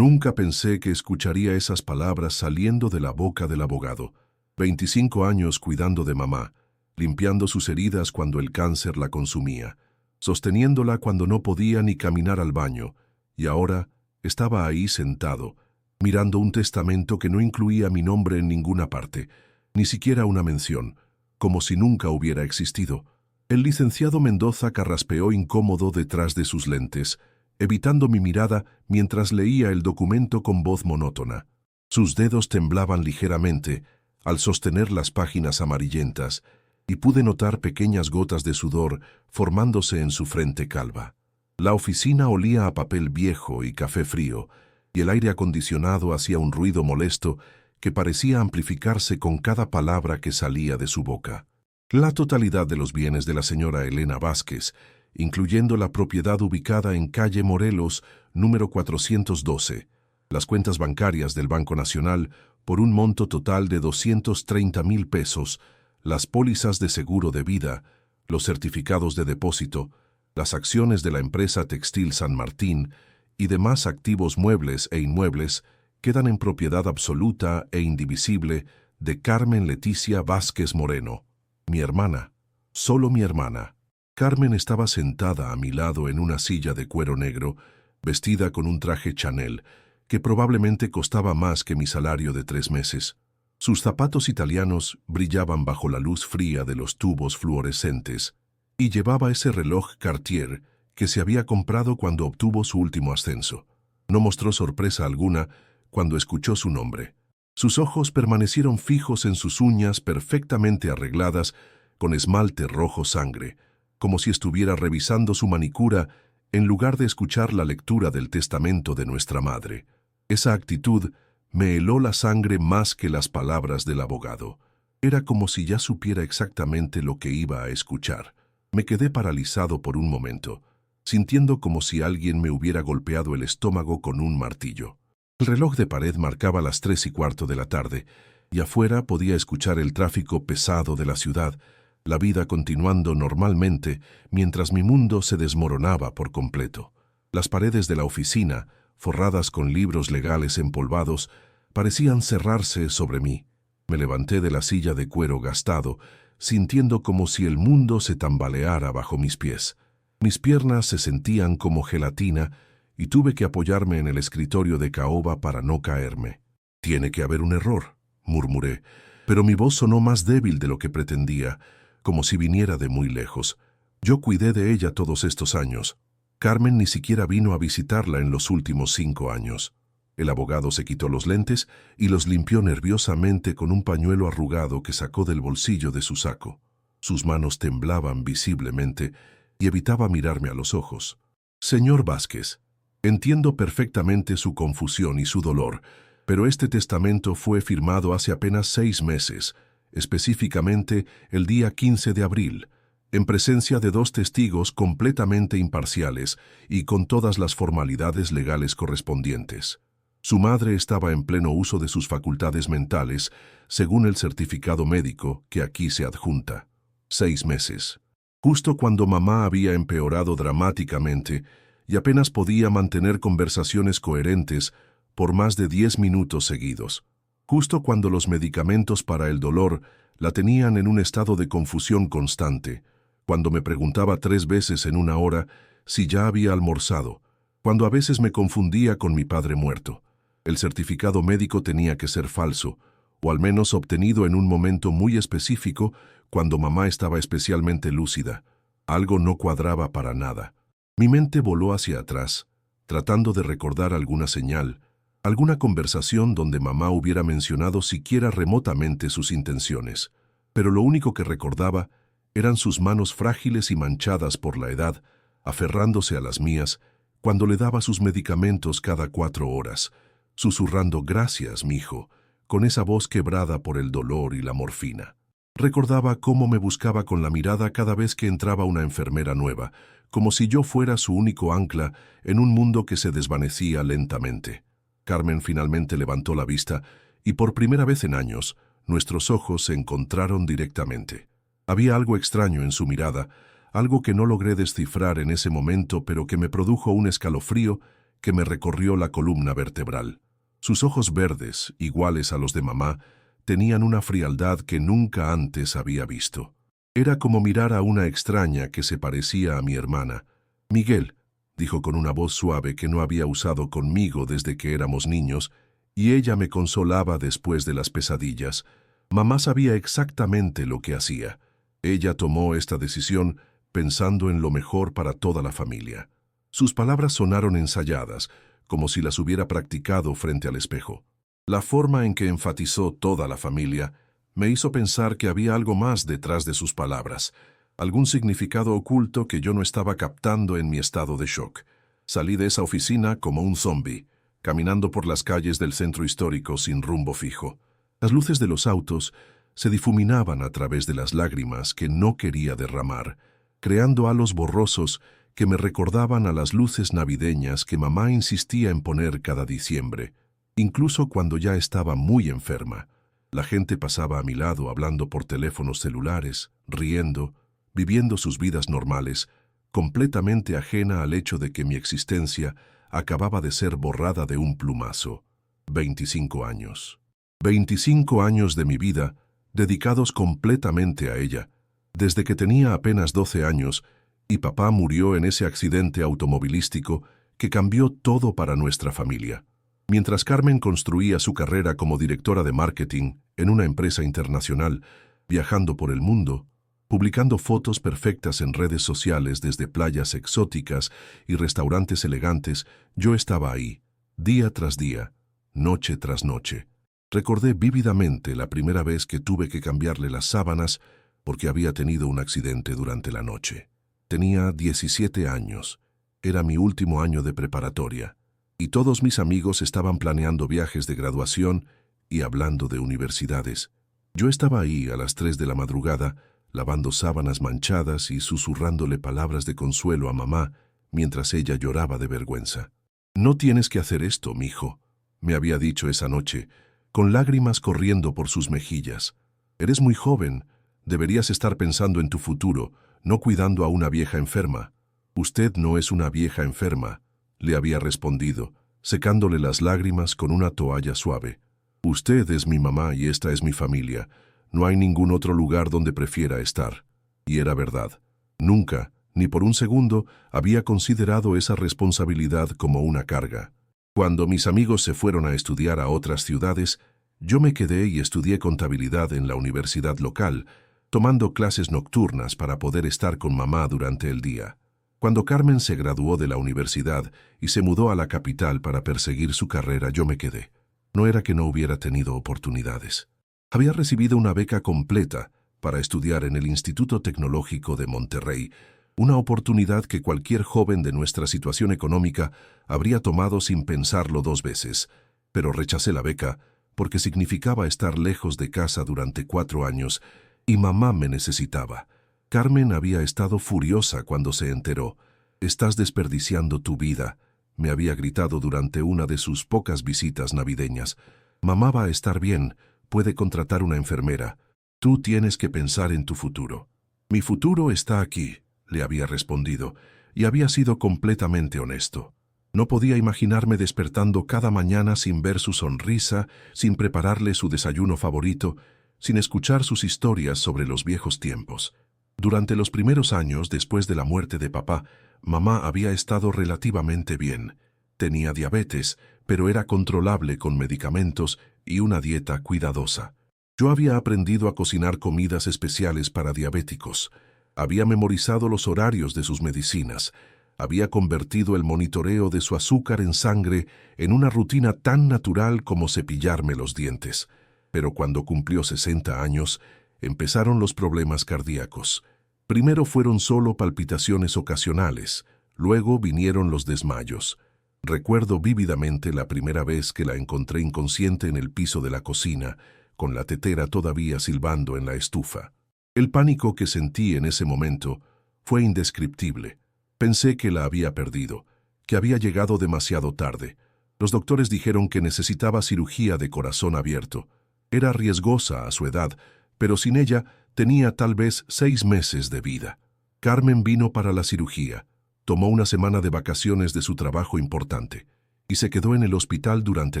Nunca pensé que escucharía esas palabras saliendo de la boca del abogado. 25 años cuidando de mamá, limpiando sus heridas cuando el cáncer la consumía, sosteniéndola cuando no podía ni caminar al baño, y ahora estaba ahí sentado, mirando un testamento que no incluía mi nombre en ninguna parte, ni siquiera una mención, como si nunca hubiera existido. El licenciado Mendoza carraspeó incómodo detrás de sus lentes, evitando mi mirada mientras leía el documento con voz monótona. Sus dedos temblaban ligeramente al sostener las páginas amarillentas, y pude notar pequeñas gotas de sudor formándose en su frente calva. La oficina olía a papel viejo y café frío, y el aire acondicionado hacía un ruido molesto que parecía amplificarse con cada palabra que salía de su boca. La totalidad de los bienes de la señora Elena Vázquez, incluyendo la propiedad ubicada en calle Morelos, número 412, las cuentas bancarias del Banco Nacional por un monto total de 230,000 pesos, las pólizas de seguro de vida, los certificados de depósito, las acciones de la empresa textil San Martín y demás activos muebles e inmuebles quedan en propiedad absoluta e indivisible de Carmen Leticia Vázquez Moreno, mi hermana, solo mi hermana. Carmen estaba sentada a mi lado en una silla de cuero negro, vestida con un traje Chanel, que probablemente costaba más que mi salario de 3 meses. Sus zapatos italianos brillaban bajo la luz fría de los tubos fluorescentes, y llevaba ese reloj Cartier que se había comprado cuando obtuvo su último ascenso. No mostró sorpresa alguna cuando escuchó su nombre. Sus ojos permanecieron fijos en sus uñas perfectamente arregladas con esmalte rojo sangre, como si estuviera revisando su manicura en lugar de escuchar la lectura del testamento de nuestra madre. Esa actitud me heló la sangre más que las palabras del abogado. Era como si ya supiera exactamente lo que iba a escuchar. Me quedé paralizado por un momento, sintiendo como si alguien me hubiera golpeado el estómago con un martillo. El reloj de pared marcaba las 3:15 de la tarde, y afuera podía escuchar el tráfico pesado de la ciudad, la vida continuando normalmente mientras mi mundo se desmoronaba por completo. Las paredes de la oficina, forradas con libros legales empolvados, parecían cerrarse sobre mí. Me levanté de la silla de cuero gastado, sintiendo como si el mundo se tambaleara bajo mis pies. Mis piernas se sentían como gelatina y tuve que apoyarme en el escritorio de caoba para no caerme. «Tiene que haber un error», murmuré, pero mi voz sonó más débil de lo que pretendía, como si viniera de muy lejos. Yo cuidé de ella todos estos años. Carmen ni siquiera vino a visitarla en los últimos 5 años. El abogado se quitó los lentes y los limpió nerviosamente con un pañuelo arrugado que sacó del bolsillo de su saco. Sus manos temblaban visiblemente y evitaba mirarme a los ojos. «Señor Vázquez, entiendo perfectamente su confusión y su dolor, pero este testamento fue firmado hace apenas 6 meses, específicamente el día 15 de abril, en presencia de 2 testigos completamente imparciales y con todas las formalidades legales correspondientes. Su madre estaba en pleno uso de sus facultades mentales, según el certificado médico que aquí se adjunta. 6 meses. Justo cuando mamá había empeorado dramáticamente y apenas podía mantener conversaciones coherentes por más de 10 minutos seguidos. Justo cuando los medicamentos para el dolor la tenían en un estado de confusión constante, cuando me preguntaba 3 veces en una hora si ya había almorzado, cuando a veces me confundía con mi padre muerto. El certificado médico tenía que ser falso, o al menos obtenido en un momento muy específico cuando mamá estaba especialmente lúcida. Algo no cuadraba para nada. Mi mente voló hacia atrás, tratando de recordar alguna señal, alguna conversación donde mamá hubiera mencionado siquiera remotamente sus intenciones. Pero lo único que recordaba eran sus manos frágiles y manchadas por la edad, aferrándose a las mías cuando le daba sus medicamentos cada 4 horas, susurrando «gracias, mijo», con esa voz quebrada por el dolor y la morfina. Recordaba cómo me buscaba con la mirada cada vez que entraba una enfermera nueva, como si yo fuera su único ancla en un mundo que se desvanecía lentamente. Carmen finalmente levantó la vista y por primera vez en años nuestros ojos se encontraron directamente. Había algo extraño en su mirada, algo que no logré descifrar en ese momento, pero que me produjo un escalofrío que me recorrió la columna vertebral. Sus ojos verdes, iguales a los de mamá, tenían una frialdad que nunca antes había visto. Era como mirar a una extraña que se parecía a mi hermana. «Miguel», dijo con una voz suave que no había usado conmigo desde que éramos niños, y ella me consolaba después de las pesadillas. Mamá sabía exactamente lo que hacía. Ella tomó esta decisión pensando en lo mejor para toda la familia. Sus palabras sonaron ensayadas, como si las hubiera practicado frente al espejo. La forma en que enfatizó toda la familia me hizo pensar que había algo más detrás de sus palabras, algún significado oculto que yo no estaba captando en mi estado de shock. Salí de esa oficina como un zombi, caminando por las calles del centro histórico sin rumbo fijo. Las luces de los autos se difuminaban a través de las lágrimas que no quería derramar, creando halos borrosos que me recordaban a las luces navideñas que mamá insistía en poner cada diciembre, incluso cuando ya estaba muy enferma. La gente pasaba a mi lado hablando por teléfonos celulares, riendo, viviendo sus vidas normales, completamente ajena al hecho de que mi existencia acababa de ser borrada de un plumazo. 25 años. 25 años de mi vida dedicados completamente a ella, desde que tenía apenas 12 años y papá murió en ese accidente automovilístico que cambió todo para nuestra familia. Mientras Carmen construía su carrera como directora de marketing en una empresa internacional, viajando por el mundo, publicando fotos perfectas en redes sociales desde playas exóticas y restaurantes elegantes, yo estaba ahí, día tras día, noche tras noche. Recordé vívidamente la primera vez que tuve que cambiarle las sábanas porque había tenido un accidente durante la noche. Tenía 17 años, era mi último año de preparatoria, y todos mis amigos estaban planeando viajes de graduación y hablando de universidades. Yo estaba ahí a las 3 de la madrugada, lavando sábanas manchadas y susurrándole palabras de consuelo a mamá mientras ella lloraba de vergüenza. «No tienes que hacer esto, mijo», me había dicho esa noche, con lágrimas corriendo por sus mejillas. «Eres muy joven, deberías estar pensando en tu futuro, no cuidando a una vieja enferma». «Usted no es una vieja enferma», le había respondido, secándole las lágrimas con una toalla suave. «Usted es mi mamá y esta es mi familia. No hay ningún otro lugar donde prefiera estar». Y era verdad. Nunca, ni por un segundo, había considerado esa responsabilidad como una carga. Cuando mis amigos se fueron a estudiar a otras ciudades, yo me quedé y estudié contabilidad en la universidad local, tomando clases nocturnas para poder estar con mamá durante el día. Cuando Carmen se graduó de la universidad y se mudó a la capital para perseguir su carrera, yo me quedé. No era que no hubiera tenido oportunidades. Había recibido una beca completa para estudiar en el Instituto Tecnológico de Monterrey, una oportunidad que cualquier joven de nuestra situación económica habría tomado sin pensarlo 2 veces, pero rechacé la beca porque significaba estar lejos de casa durante 4 años y mamá me necesitaba. Carmen había estado furiosa cuando se enteró. «Estás desperdiciando tu vida», me había gritado durante una de sus pocas visitas navideñas. «Mamá va a estar bien, puede contratar una enfermera. Tú tienes que pensar en tu futuro». «Mi futuro está aquí», le había respondido, y había sido completamente honesto. No podía imaginarme despertando cada mañana sin ver su sonrisa, sin prepararle su desayuno favorito, sin escuchar sus historias sobre los viejos tiempos. Durante los primeros años después de la muerte de papá, mamá había estado relativamente bien. Tenía diabetes, pero era controlable con medicamentos y una dieta cuidadosa. Yo había aprendido a cocinar comidas especiales para diabéticos. Había memorizado los horarios de sus medicinas. Había convertido el monitoreo de su azúcar en sangre en una rutina tan natural como cepillarme los dientes. Pero cuando cumplió 60 años, empezaron los problemas cardíacos. Primero fueron solo palpitaciones ocasionales, luego vinieron los desmayos. Recuerdo vívidamente la primera vez que la encontré inconsciente en el piso de la cocina, con la tetera todavía silbando en la estufa. El pánico que sentí en ese momento fue indescriptible. Pensé que la había perdido, que había llegado demasiado tarde. Los doctores dijeron que necesitaba cirugía de corazón abierto. Era riesgosa a su edad, pero sin ella tenía tal vez 6 meses de vida. Carmen vino para la cirugía. Tomó una semana de vacaciones de su trabajo importante. y se quedó en el hospital durante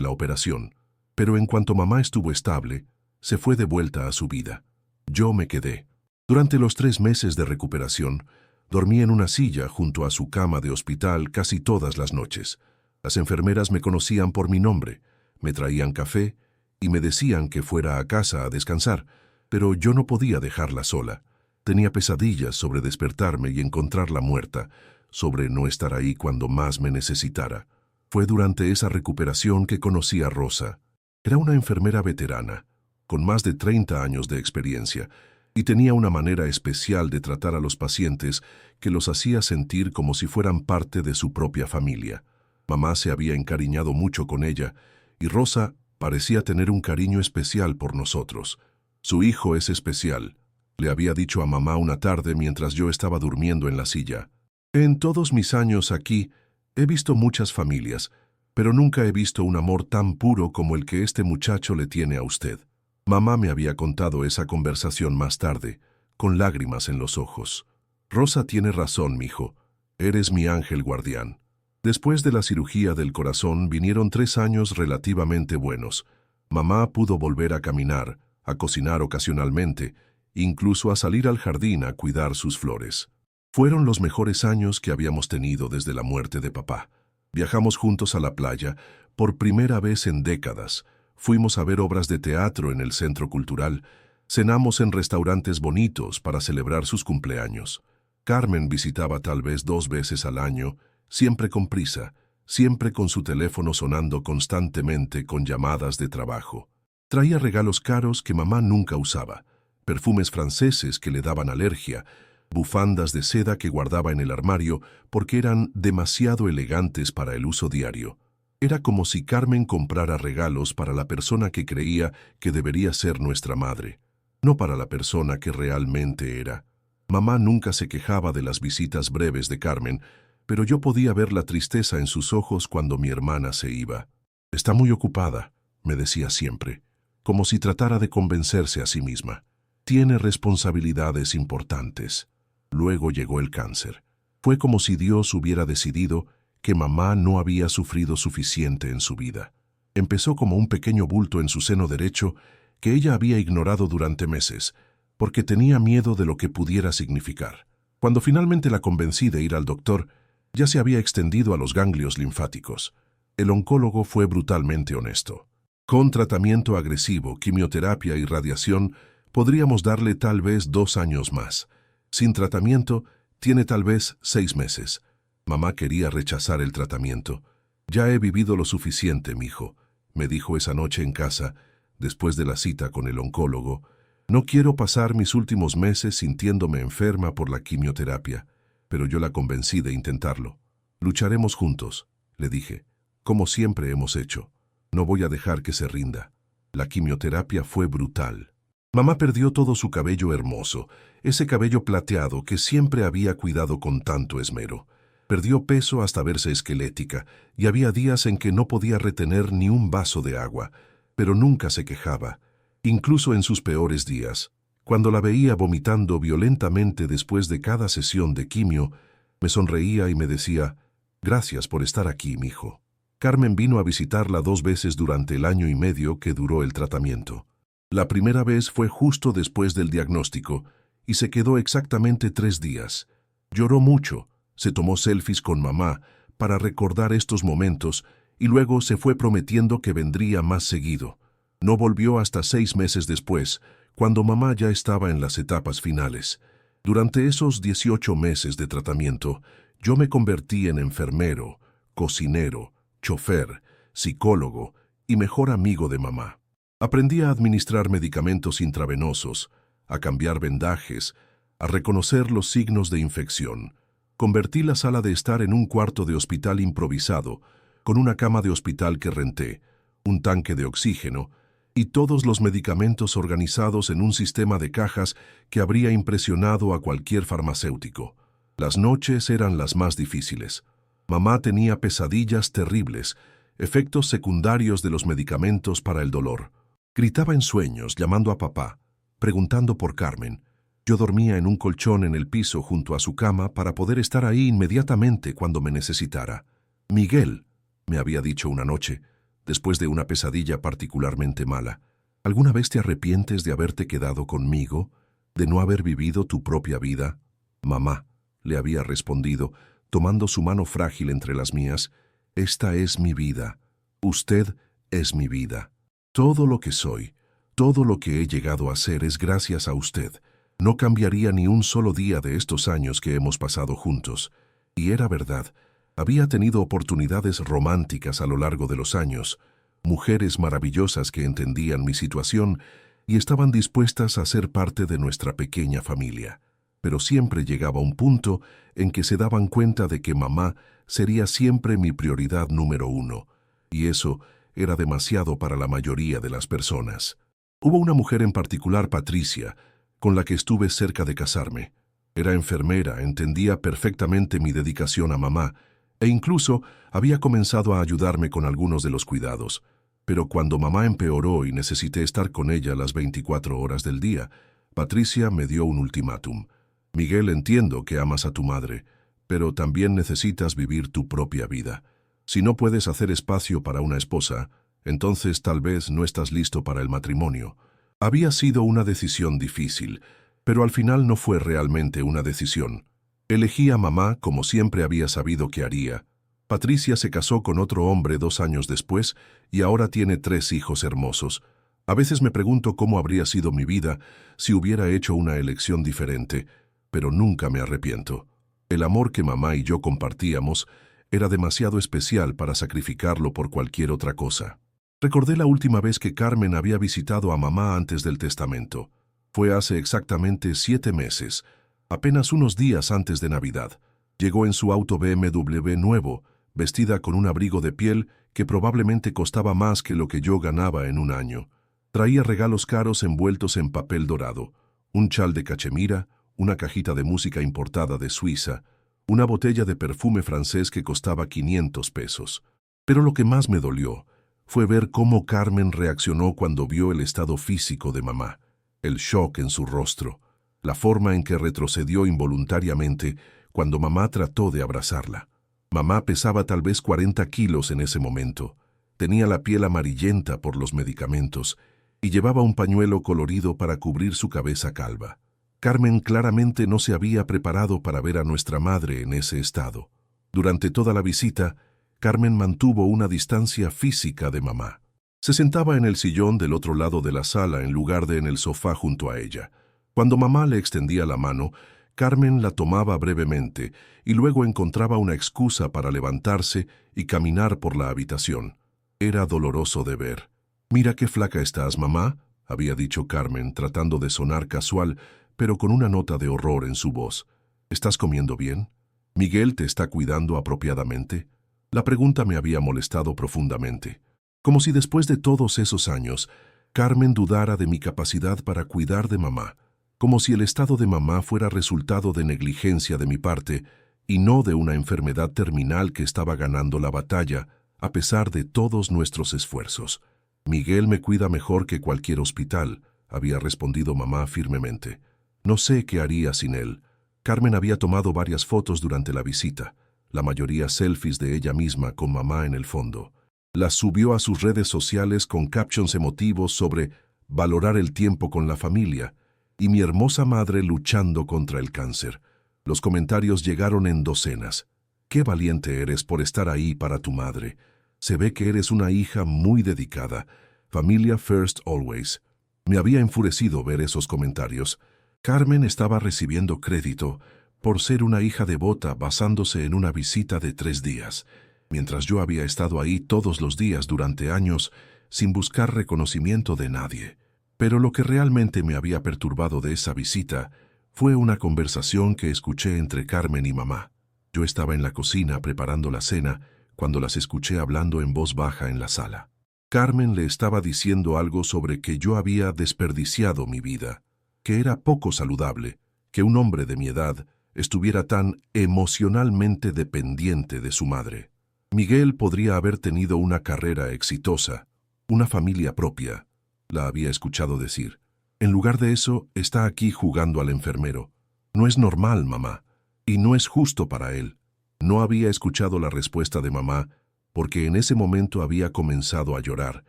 la operación. Pero en cuanto mamá estuvo estable, se fue de vuelta a su vida. Yo me quedé. Durante los 3 meses de recuperación, dormí en una silla junto a su cama de hospital casi todas las noches. Las enfermeras me conocían por mi nombre, me traían café y me decían que fuera a casa a descansar, pero yo no podía dejarla sola. Tenía pesadillas sobre despertarme y encontrarla muerta, sobre no estar ahí cuando más me necesitara. Fue durante esa recuperación que conocí a Rosa. Era una enfermera veterana, con más de 30 años de experiencia, y tenía una manera especial de tratar a los pacientes que los hacía sentir como si fueran parte de su propia familia. Mamá se había encariñado mucho con ella, y Rosa parecía tener un cariño especial por nosotros. Su hijo es especial, le había dicho a mamá una tarde mientras yo estaba durmiendo en la silla. En todos mis años aquí, he visto muchas familias, pero nunca he visto un amor tan puro como el que este muchacho le tiene a usted. Mamá me había contado esa conversación más tarde, con lágrimas en los ojos. Rosa tiene razón, mijo. Eres mi ángel guardián. Después de la cirugía del corazón vinieron 3 años relativamente buenos. Mamá pudo volver a caminar, a cocinar ocasionalmente, incluso a salir al jardín a cuidar sus flores. Fueron los mejores años que habíamos tenido desde la muerte de papá. Viajamos juntos a la playa, por primera vez en décadas. Fuimos a ver obras de teatro en el centro cultural. Cenamos en restaurantes bonitos para celebrar sus cumpleaños. Carmen visitaba tal vez 2 veces al año, siempre con prisa, siempre con su teléfono sonando constantemente con llamadas de trabajo. Traía regalos caros que mamá nunca usaba, perfumes franceses que le daban alergia, bufandas de seda que guardaba en el armario porque eran demasiado elegantes para el uso diario. Era como si Carmen comprara regalos para la persona que creía que debería ser nuestra madre, no para la persona que realmente era. Mamá nunca se quejaba de las visitas breves de Carmen, pero yo podía ver la tristeza en sus ojos cuando mi hermana se iba. Está muy ocupada, me decía siempre, como si tratara de convencerse a sí misma. Tiene responsabilidades importantes. Luego llegó el cáncer. Fue como si Dios hubiera decidido que mamá no había sufrido suficiente en su vida. Empezó como un pequeño bulto en su seno derecho que ella había ignorado durante meses, porque tenía miedo de lo que pudiera significar. Cuando finalmente la convencí de ir al doctor, ya se había extendido a los ganglios linfáticos. El oncólogo fue brutalmente honesto. Con tratamiento agresivo, quimioterapia y radiación, podríamos darle tal vez 2 años más. Sin tratamiento, tiene tal vez 6 meses. Mamá quería rechazar el tratamiento. Ya he vivido lo suficiente, mijo, me dijo esa noche en casa, después de la cita con el oncólogo. No quiero pasar mis últimos meses sintiéndome enferma por la quimioterapia, pero yo la convencí de intentarlo. Lucharemos juntos, le dije, como siempre hemos hecho. No voy a dejar que se rinda. La quimioterapia fue brutal. Mamá perdió todo su cabello hermoso, ese cabello plateado que siempre había cuidado con tanto esmero. Perdió peso hasta verse esquelética, y había días en que no podía retener ni un vaso de agua, pero nunca se quejaba, incluso en sus peores días. Cuando la veía vomitando violentamente después de cada sesión de quimio, me sonreía y me decía, «Gracias por estar aquí, mijo». Carmen vino a visitarla 2 veces durante el año y medio que duró el tratamiento. La primera vez fue justo después del diagnóstico, y se quedó exactamente 3 días. Lloró mucho, se tomó selfies con mamá para recordar estos momentos y luego se fue prometiendo que vendría más seguido. No volvió hasta 6 meses después, cuando mamá ya estaba en las etapas finales. Durante esos 18 meses de tratamiento, yo me convertí en enfermero, cocinero, chofer, psicólogo y mejor amigo de mamá. Aprendí a administrar medicamentos intravenosos, a cambiar vendajes, a reconocer los signos de infección. Convertí la sala de estar en un cuarto de hospital improvisado, con una cama de hospital que renté, un tanque de oxígeno y todos los medicamentos organizados en un sistema de cajas que habría impresionado a cualquier farmacéutico. Las noches eran las más difíciles. Mamá tenía pesadillas terribles, efectos secundarios de los medicamentos para el dolor. Gritaba en sueños, llamando a papá, preguntando por Carmen. Yo dormía en un colchón en el piso junto a su cama para poder estar ahí inmediatamente cuando me necesitara. Miguel, me había dicho una noche, después de una pesadilla particularmente mala. ¿Alguna vez te arrepientes de haberte quedado conmigo, de no haber vivido tu propia vida? Mamá, le había respondido, tomando su mano frágil entre las mías, esta es mi vida. Usted es mi vida. Todo lo que soy, todo lo que he llegado a ser es gracias a usted. No cambiaría ni un solo día de estos años que hemos pasado juntos. Y era verdad. Había tenido oportunidades románticas a lo largo de los años, mujeres maravillosas que entendían mi situación y estaban dispuestas a ser parte de nuestra pequeña familia. Pero siempre llegaba un punto en que se daban cuenta de que mamá sería siempre mi prioridad número uno, y eso era demasiado para la mayoría de las personas. Hubo una mujer en particular, Patricia, con la que estuve cerca de casarme. Era enfermera, entendía perfectamente mi dedicación a mamá, e incluso había comenzado a ayudarme con algunos de los cuidados. Pero cuando mamá empeoró y necesité estar con ella las 24 horas del día, Patricia me dio un ultimátum. Miguel, entiendo que amas a tu madre, pero también necesitas vivir tu propia vida. Si no puedes hacer espacio para una esposa, entonces tal vez no estás listo para el matrimonio. Había sido una decisión difícil, pero al final no fue realmente una decisión. Elegí a mamá como siempre había sabido que haría. Patricia se casó con otro hombre 2 años después y ahora tiene 3 hijos hermosos. A veces me pregunto cómo habría sido mi vida si hubiera hecho una elección diferente, pero nunca me arrepiento. El amor que mamá y yo compartíamos era demasiado especial para sacrificarlo por cualquier otra cosa. Recordé la última vez que Carmen había visitado a mamá antes del testamento. Fue hace exactamente 7 meses, apenas unos días antes de Navidad. Llegó en su auto BMW nuevo, vestida con un abrigo de piel que probablemente costaba más que lo que yo ganaba en un año. Traía regalos caros envueltos en papel dorado, un chal de cachemira, una cajita de música importada de Suiza, una botella de perfume francés que costaba 500 pesos. Pero lo que más me dolió fue ver cómo Carmen reaccionó cuando vio el estado físico de mamá, el shock en su rostro, la forma en que retrocedió involuntariamente cuando mamá trató de abrazarla. Mamá pesaba tal vez 40 kilos en ese momento, tenía la piel amarillenta por los medicamentos y llevaba un pañuelo colorido para cubrir su cabeza calva. Carmen claramente no se había preparado para ver a nuestra madre en ese estado. Durante toda la visita, Carmen mantuvo una distancia física de mamá. Se sentaba en el sillón del otro lado de la sala en lugar de en el sofá junto a ella. Cuando mamá le extendía la mano, Carmen la tomaba brevemente y luego encontraba una excusa para levantarse y caminar por la habitación. Era doloroso de ver. «Mira qué flaca estás, mamá», había dicho Carmen, tratando de sonar casual, pero con una nota de horror en su voz. «¿Estás comiendo bien? ¿Miguel te está cuidando apropiadamente?» La pregunta me había molestado profundamente. Como si después de todos esos años, Carmen dudara de mi capacidad para cuidar de mamá. Como si el estado de mamá fuera resultado de negligencia de mi parte y no de una enfermedad terminal que estaba ganando la batalla, a pesar de todos nuestros esfuerzos. «Miguel me cuida mejor que cualquier hospital», había respondido mamá firmemente. «No sé qué haría sin él». Carmen había tomado varias fotos durante la visita, la mayoría selfies de ella misma con mamá en el fondo. Las subió a sus redes sociales con captions emotivos sobre valorar el tiempo con la familia y mi hermosa madre luchando contra el cáncer. Los comentarios llegaron en docenas. «Qué valiente eres por estar ahí para tu madre. Se ve que eres una hija muy dedicada. Familia first always». Me había enfurecido ver esos comentarios. Carmen estaba recibiendo crédito por ser una hija devota basándose en una visita de 3 días, mientras yo había estado ahí todos los días durante años sin buscar reconocimiento de nadie. Pero lo que realmente me había perturbado de esa visita fue una conversación que escuché entre Carmen y mamá. Yo estaba en la cocina preparando la cena cuando las escuché hablando en voz baja en la sala. Carmen le estaba diciendo algo sobre que yo había desperdiciado mi vida, que era poco saludable, que un hombre de mi edad estuviera tan emocionalmente dependiente de su madre. Miguel podría haber tenido una carrera exitosa, una familia propia, la había escuchado decir. En lugar de eso, está aquí jugando al enfermero. No es normal, mamá, y no es justo para él. No había escuchado la respuesta de mamá, porque en ese momento había comenzado a llorar,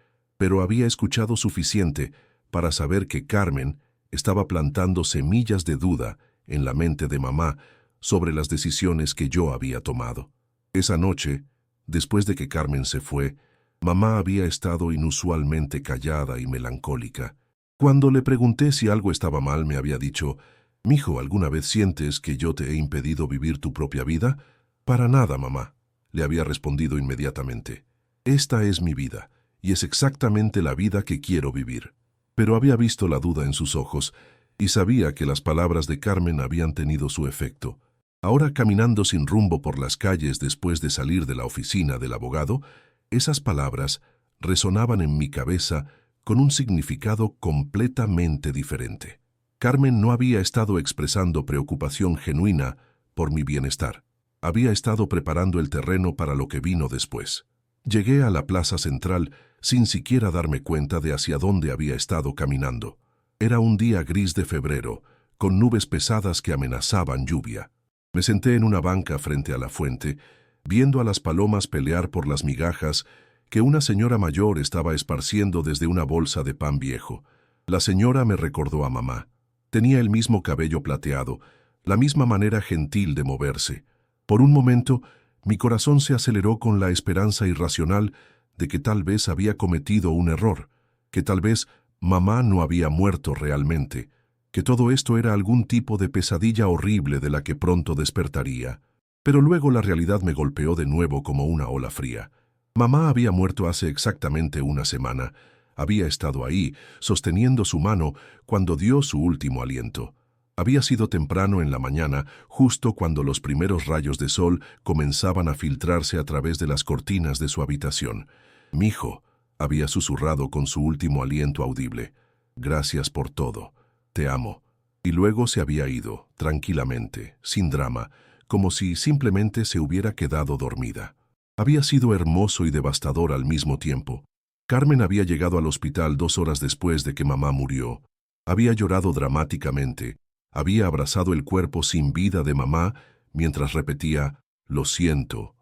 pero había escuchado suficiente para saber que Carmen estaba plantando semillas de duda en la mente de mamá sobre las decisiones que yo había tomado. Esa noche, después de que Carmen se fue, mamá había estado inusualmente callada y melancólica. Cuando le pregunté si algo estaba mal, me había dicho: «Mijo, ¿alguna vez sientes que yo te he impedido vivir tu propia vida?» «Para nada, mamá», le había respondido inmediatamente. «Esta es mi vida, y es exactamente la vida que quiero vivir». Pero había visto la duda en sus ojos, y sabía que las palabras de Carmen habían tenido su efecto. Ahora, caminando sin rumbo por las calles después de salir de la oficina del abogado, esas palabras resonaban en mi cabeza con un significado completamente diferente. Carmen no había estado expresando preocupación genuina por mi bienestar. Había estado preparando el terreno para lo que vino después. Llegué a la plaza central sin siquiera darme cuenta de hacia dónde había estado caminando. Era un día gris de febrero, con nubes pesadas que amenazaban lluvia. Me senté en una banca frente a la fuente, viendo a las palomas pelear por las migajas que una señora mayor estaba esparciendo desde una bolsa de pan viejo. La señora me recordó a mamá. Tenía el mismo cabello plateado, la misma manera gentil de moverse. Por un momento, mi corazón se aceleró con la esperanza irracional de que tal vez había cometido un error, que tal vez mamá no había muerto realmente, que todo esto era algún tipo de pesadilla horrible de la que pronto despertaría. Pero luego la realidad me golpeó de nuevo como una ola fría. Mamá había muerto hace exactamente una semana. Había estado ahí, sosteniendo su mano, cuando dio su último aliento. Había sido temprano en la mañana, justo cuando los primeros rayos de sol comenzaban a filtrarse a través de las cortinas de su habitación. «Mijo», había susurrado con su último aliento audible, «gracias por todo. Te amo». Y luego se había ido, tranquilamente, sin drama, como si simplemente se hubiera quedado dormida. Había sido hermoso y devastador al mismo tiempo. Carmen había llegado al hospital 2 horas después de que mamá murió. Había llorado dramáticamente. Había abrazado el cuerpo sin vida de mamá mientras repetía lo siento,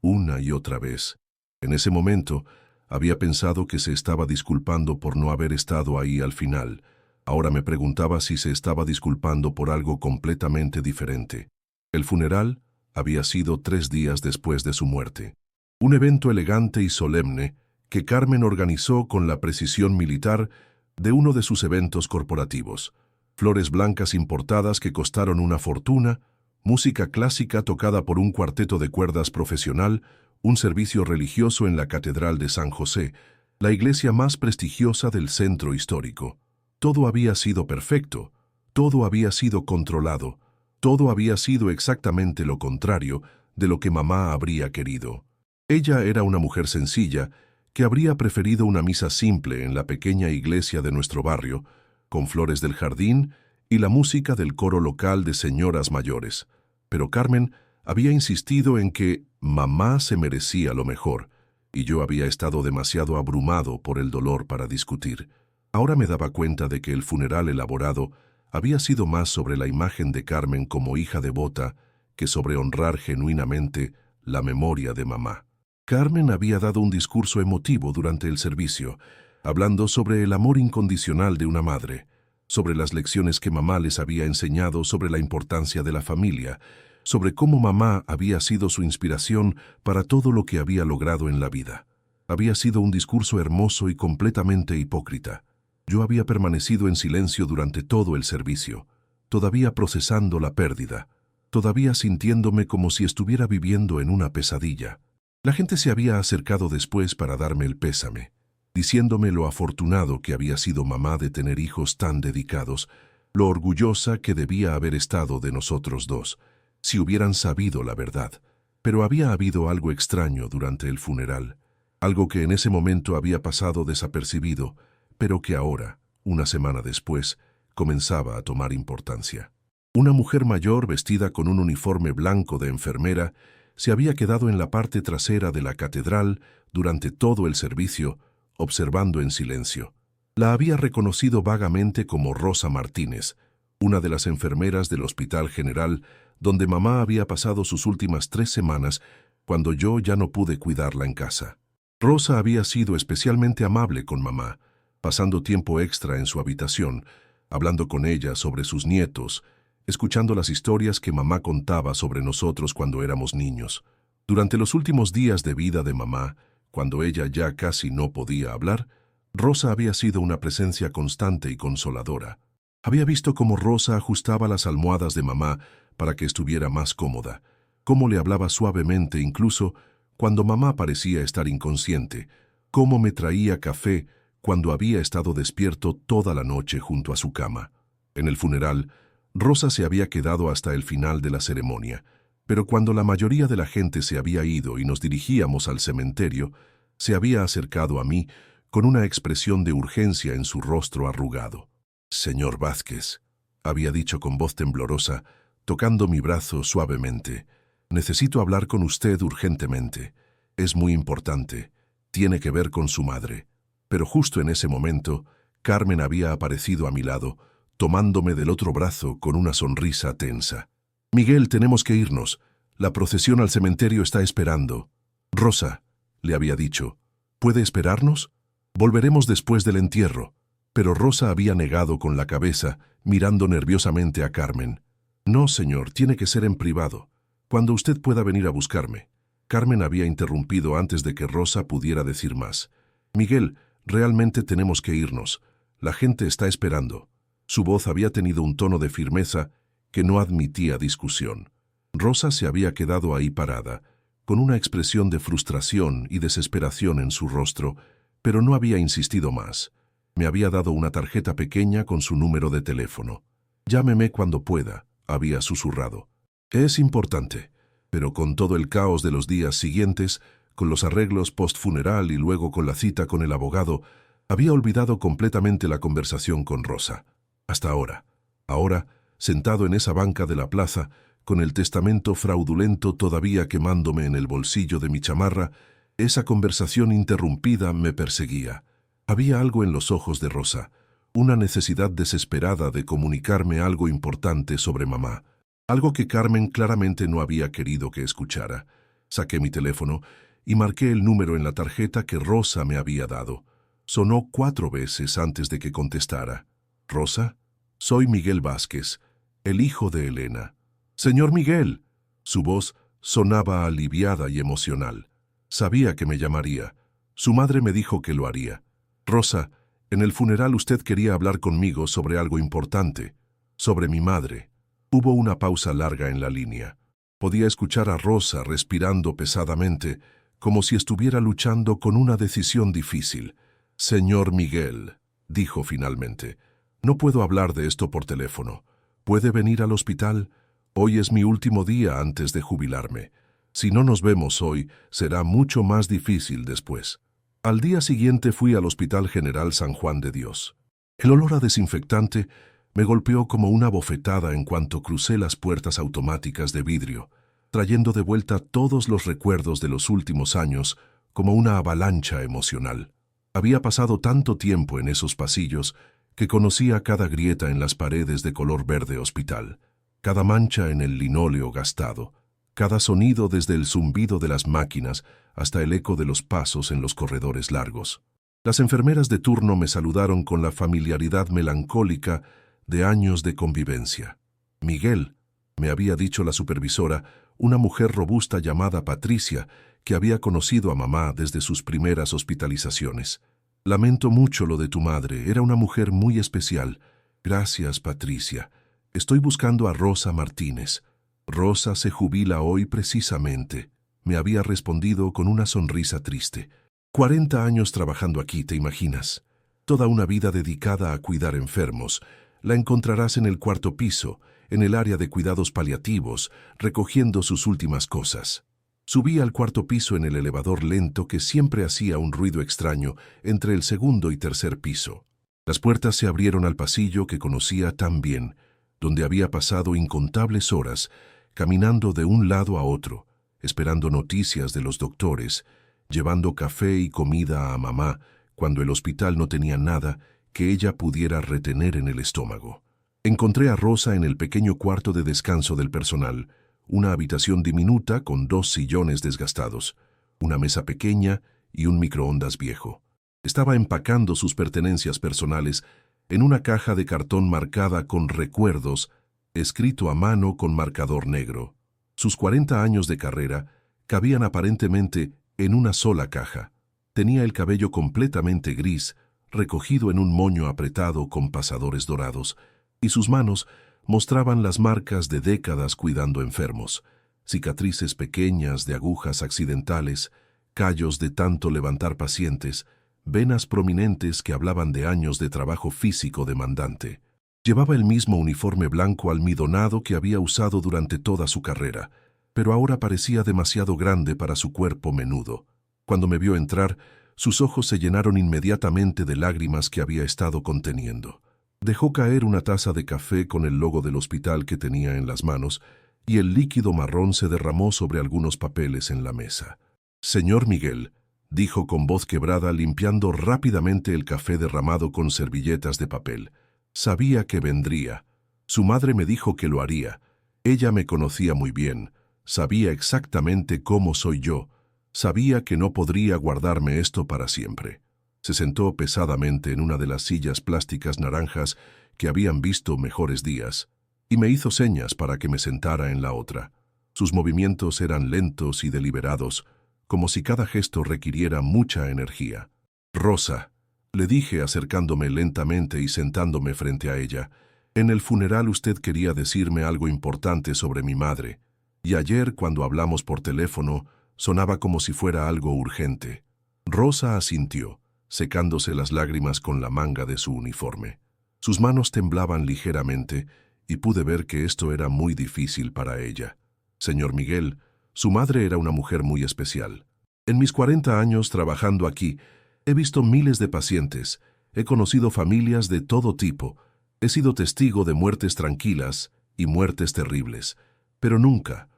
una y otra vez. En ese momento, había pensado que se estaba disculpando por no haber estado ahí al final. Ahora me preguntaba si se estaba disculpando por algo completamente diferente. El funeral había sido 3 días después de su muerte. Un evento elegante y solemne que Carmen organizó con la precisión militar de uno de sus eventos corporativos. Flores blancas importadas que costaron una fortuna, música clásica tocada por un cuarteto de cuerdas profesional, un servicio religioso en la Catedral de San José, la iglesia más prestigiosa del centro histórico. Todo había sido perfecto, todo había sido controlado, todo había sido exactamente lo contrario de lo que mamá habría querido. Ella era una mujer sencilla que habría preferido una misa simple en la pequeña iglesia de nuestro barrio, con flores del jardín y la música del coro local de señoras mayores. Pero Carmen había insistido en que mamá se merecía lo mejor, y yo había estado demasiado abrumado por el dolor para discutir. Ahora me daba cuenta de que el funeral elaborado había sido más sobre la imagen de Carmen como hija devota que sobre honrar genuinamente la memoria de mamá. Carmen había dado un discurso emotivo durante el servicio, hablando sobre el amor incondicional de una madre, sobre las lecciones que mamá les había enseñado sobre la importancia de la familia, sobre cómo mamá había sido su inspiración para todo lo que había logrado en la vida. Había sido un discurso hermoso y completamente hipócrita. Yo había permanecido en silencio durante todo el servicio, todavía procesando la pérdida, todavía sintiéndome como si estuviera viviendo en una pesadilla. La gente se había acercado después para darme el pésame, diciéndome lo afortunado que había sido mamá de tener hijos tan dedicados, lo orgullosa que debía haber estado de nosotros dos, si hubieran sabido la verdad. Pero había habido algo extraño durante el funeral, algo que en ese momento había pasado desapercibido, pero que ahora, una semana después, comenzaba a tomar importancia. Una mujer mayor vestida con un uniforme blanco de enfermera se había quedado en la parte trasera de la catedral durante todo el servicio, observando en silencio. La había reconocido vagamente como Rosa Martínez, una de las enfermeras del Hospital General, donde mamá había pasado sus últimas 3 semanas cuando yo ya no pude cuidarla en casa. Rosa había sido especialmente amable con mamá, pasando tiempo extra en su habitación, hablando con ella sobre sus nietos, escuchando las historias que mamá contaba sobre nosotros cuando éramos niños. Durante los últimos días de vida de mamá, cuando ella ya casi no podía hablar, Rosa había sido una presencia constante y consoladora. Había visto cómo Rosa ajustaba las almohadas de mamá para que estuviera más cómoda, cómo le hablaba suavemente incluso cuando mamá parecía estar inconsciente, cómo me traía café cuando había estado despierto toda la noche junto a su cama. En el funeral, Rosa se había quedado hasta el final de la ceremonia, pero cuando la mayoría de la gente se había ido y nos dirigíamos al cementerio, se había acercado a mí con una expresión de urgencia en su rostro arrugado. «Señor Vázquez», había dicho con voz temblorosa, tocando mi brazo suavemente, «necesito hablar con usted urgentemente. Es muy importante. Tiene que ver con su madre». Pero justo en ese momento, Carmen había aparecido a mi lado, tomándome del otro brazo con una sonrisa tensa. «Miguel, tenemos que irnos. La procesión al cementerio está esperando». «Rosa», le había dicho, «¿puede esperarnos? Volveremos después del entierro». Pero Rosa había negado con la cabeza, mirando nerviosamente a Carmen. «No, señor, tiene que ser en privado. Cuando usted pueda venir a buscarme». Carmen había interrumpido antes de que Rosa pudiera decir más. «Miguel, realmente tenemos que irnos. La gente está esperando». Su voz había tenido un tono de firmeza que no admitía discusión. Rosa se había quedado ahí parada, con una expresión de frustración y desesperación en su rostro, pero no había insistido más. Me había dado una tarjeta pequeña con su número de teléfono. «Llámeme cuando pueda», había susurrado. «Es importante». Pero con todo el caos de los días siguientes, con los arreglos post-funeral y luego con la cita con el abogado, había olvidado completamente la conversación con Rosa. Hasta ahora. Ahora, sentado en esa banca de la plaza, con el testamento fraudulento todavía quemándome en el bolsillo de mi chamarra, esa conversación interrumpida me perseguía. Había algo en los ojos de Rosa, una necesidad desesperada de comunicarme algo importante sobre mamá, algo que Carmen claramente no había querido que escuchara. Saqué mi teléfono y marqué el número en la tarjeta que Rosa me había dado. Sonó 4 veces antes de que contestara. «¿Rosa? Soy Miguel Vázquez, el hijo de Elena». «Señor Miguel». Su voz sonaba aliviada y emocional. Sabía que me llamaría. Su madre me dijo que lo haría. «Rosa, en el funeral usted quería hablar conmigo sobre algo importante, sobre mi madre». Hubo una pausa larga en la línea. Podía escuchar a Rosa respirando pesadamente, como si estuviera luchando con una decisión difícil. «Señor Miguel», dijo finalmente, «no puedo hablar de esto por teléfono. ¿Puede venir al hospital? Hoy es mi último día antes de jubilarme. Si no nos vemos hoy, será mucho más difícil después». Al día siguiente fui al Hospital General San Juan de Dios. El olor a desinfectante me golpeó como una bofetada en cuanto crucé las puertas automáticas de vidrio, trayendo de vuelta todos los recuerdos de los últimos años como una avalancha emocional. Había pasado tanto tiempo en esos pasillos que conocía cada grieta en las paredes de color verde hospital, cada mancha en el linóleo gastado, cada sonido desde el zumbido de las máquinas hasta el eco de los pasos en los corredores largos. Las enfermeras de turno me saludaron con la familiaridad melancólica de años de convivencia. «Miguel», me había dicho la supervisora, una mujer robusta llamada Patricia, que había conocido a mamá desde sus primeras hospitalizaciones. «Lamento mucho lo de tu madre, era una mujer muy especial». «Gracias, Patricia. Estoy buscando a Rosa Martínez». «Rosa se jubila hoy precisamente», me había respondido con una sonrisa triste. 40 años trabajando aquí, ¿te imaginas? Toda una vida dedicada a cuidar enfermos. La encontrarás en el 4º piso, en el área de cuidados paliativos, recogiendo sus últimas cosas. Subí al 4º piso en el elevador lento que siempre hacía un ruido extraño entre el 2º y 3er piso. Las puertas se abrieron al pasillo que conocía tan bien, donde había pasado incontables horas, caminando de un lado a otro, esperando noticias de los doctores, llevando café y comida a mamá cuando el hospital no tenía nada que ella pudiera retener en el estómago. Encontré a Rosa en el pequeño cuarto de descanso del personal, una habitación diminuta con 2 sillones desgastados, una mesa pequeña y un microondas viejo. Estaba empacando sus pertenencias personales en una caja de cartón marcada con recuerdos, escrito a mano con marcador negro. Sus 40 años de carrera cabían aparentemente en una sola caja. Tenía el cabello completamente gris, recogido en un moño apretado con pasadores dorados, y sus manos mostraban las marcas de décadas cuidando enfermos, cicatrices pequeñas de agujas accidentales, callos de tanto levantar pacientes, venas prominentes que hablaban de años de trabajo físico demandante. Llevaba el mismo uniforme blanco almidonado que había usado durante toda su carrera, pero ahora parecía demasiado grande para su cuerpo menudo. Cuando me vio entrar, sus ojos se llenaron inmediatamente de lágrimas que había estado conteniendo. Dejó caer una taza de café con el logo del hospital que tenía en las manos, y el líquido marrón se derramó sobre algunos papeles en la mesa. «Señor Miguel», dijo con voz quebrada, limpiando rápidamente el café derramado con servilletas de papel. «Sabía que vendría. Su madre me dijo que lo haría. Ella me conocía muy bien. Sabía exactamente cómo soy yo. Sabía que no podría guardarme esto para siempre». Se sentó pesadamente en una de las sillas plásticas naranjas que habían visto mejores días, y me hizo señas para que me sentara en la otra. Sus movimientos eran lentos y deliberados, como si cada gesto requiriera mucha energía. «Rosa», le dije acercándome lentamente y sentándome frente a ella, «en el funeral usted quería decirme algo importante sobre mi madre, y ayer cuando hablamos por teléfono sonaba como si fuera algo urgente». Rosa asintió, secándose las lágrimas con la manga de su uniforme. Sus manos temblaban ligeramente y pude ver que esto era muy difícil para ella. «Señor Miguel, su madre era una mujer muy especial. En mis 40 años trabajando aquí, he visto miles de pacientes, he conocido familias de todo tipo, he sido testigo de muertes tranquilas y muertes terribles, pero nunca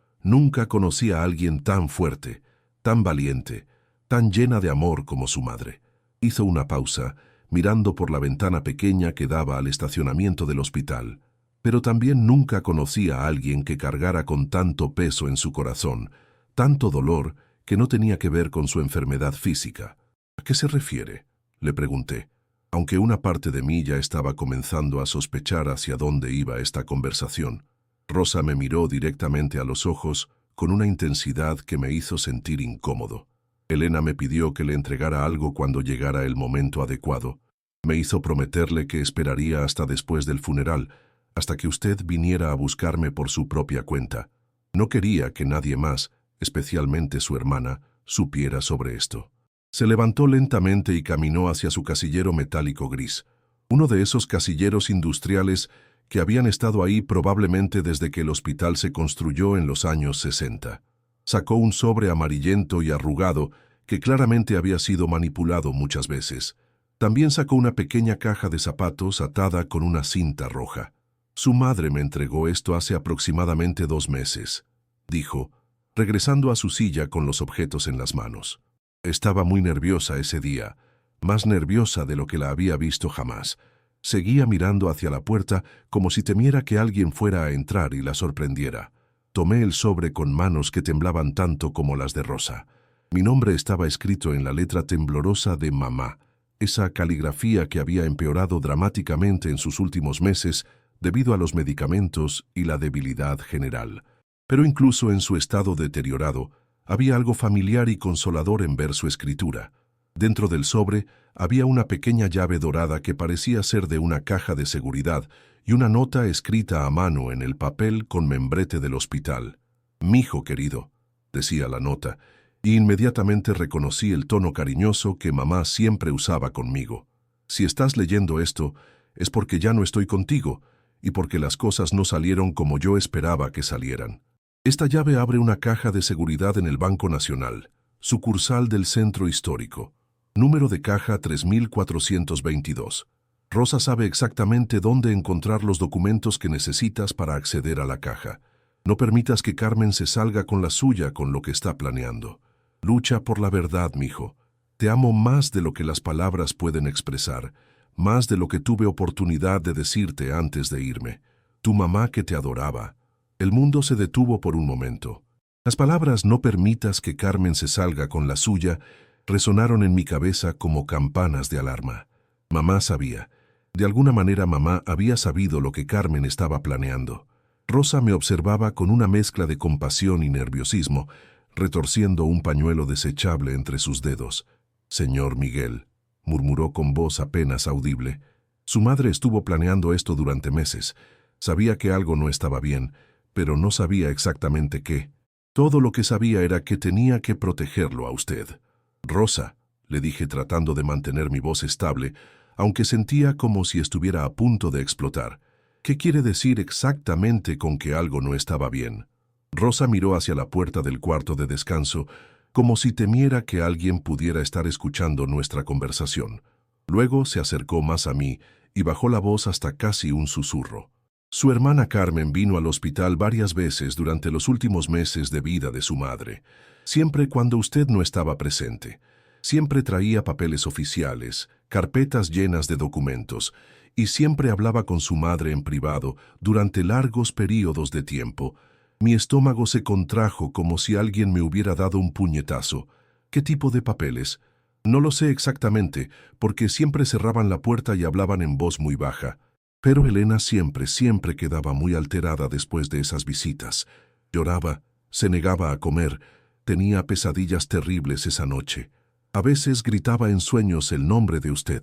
conocí a alguien tan fuerte, tan valiente, tan llena de amor como su madre». Hizo una pausa, mirando por la ventana pequeña que daba al estacionamiento del hospital. «Pero también nunca conocí a alguien que cargara con tanto peso en su corazón, tanto dolor que no tenía que ver con su enfermedad física». «¿A qué se refiere?», le pregunté, aunque una parte de mí ya estaba comenzando a sospechar hacia dónde iba esta conversación. Rosa me miró directamente a los ojos con una intensidad que me hizo sentir incómodo. «Elena me pidió que le entregara algo cuando llegara el momento adecuado. Me hizo prometerle que esperaría hasta después del funeral, hasta que usted viniera a buscarme por su propia cuenta. No quería que nadie más, especialmente su hermana, supiera sobre esto». Se levantó lentamente y caminó hacia su casillero metálico gris, uno de esos casilleros industriales que habían estado ahí probablemente desde que el hospital se construyó en los años 60. Sacó un sobre amarillento y arrugado que claramente había sido manipulado muchas veces. También sacó una pequeña caja de zapatos atada con una cinta roja. «Su madre me entregó esto hace aproximadamente 2 meses», dijo, regresando a su silla con los objetos en las manos. Estaba muy nerviosa ese día, más nerviosa de lo que la había visto jamás. Seguía mirando hacia la puerta como si temiera que alguien fuera a entrar y la sorprendiera. Tomé el sobre con manos que temblaban tanto como las de Rosa. Mi nombre estaba escrito en la letra temblorosa de mamá, esa caligrafía que había empeorado dramáticamente en sus últimos meses debido a los medicamentos y la debilidad general. Pero incluso en su estado deteriorado, había algo familiar y consolador en ver su escritura. Dentro del sobre había una pequeña llave dorada que parecía ser de una caja de seguridad y una nota escrita a mano en el papel con membrete del hospital. «Mijo querido», decía la nota, y inmediatamente reconocí el tono cariñoso que mamá siempre usaba conmigo. «Si estás leyendo esto, es porque ya no estoy contigo y porque las cosas no salieron como yo esperaba que salieran. Esta llave abre una caja de seguridad en el Banco Nacional, sucursal del Centro Histórico. Número de caja 3422. Rosa sabe exactamente dónde encontrar los documentos que necesitas para acceder a la caja. No permitas que Carmen se salga con la suya con lo que está planeando. Lucha por la verdad, mijo. Te amo más de lo que las palabras pueden expresar, más de lo que tuve oportunidad de decirte antes de irme. Tu mamá que te adoraba. El mundo se detuvo por un momento. Las palabras "no permitas que Carmen se salga con la suya" resonaron en mi cabeza como campanas de alarma. Mamá sabía. De alguna manera mamá había sabido lo que Carmen estaba planeando. Rosa me observaba con una mezcla de compasión y nerviosismo, retorciendo un pañuelo desechable entre sus dedos. «Señor Miguel», murmuró con voz apenas audible. Su madre estuvo planeando esto durante meses. Sabía que algo no estaba bien, pero no sabía exactamente qué. Todo lo que sabía era que tenía que protegerlo a usted. «Rosa», le dije tratando de mantener mi voz estable, aunque sentía como si estuviera a punto de explotar. «¿Qué quiere decir exactamente con que algo no estaba bien?» Rosa miró hacia la puerta del cuarto de descanso, como si temiera que alguien pudiera estar escuchando nuestra conversación. Luego se acercó más a mí y bajó la voz hasta casi un susurro. «Su hermana Carmen vino al hospital varias veces durante los últimos meses de vida de su madre, siempre cuando usted no estaba presente. Siempre traía papeles oficiales, carpetas llenas de documentos, y siempre hablaba con su madre en privado durante largos períodos de tiempo. Mi estómago se contrajo como si alguien me hubiera dado un puñetazo. ¿Qué tipo de papeles? No lo sé exactamente, porque siempre cerraban la puerta y hablaban en voz muy baja. Pero Elena siempre quedaba muy alterada después de esas visitas. Lloraba, se negaba a comer, tenía pesadillas terribles esa noche. A veces gritaba en sueños el nombre de usted».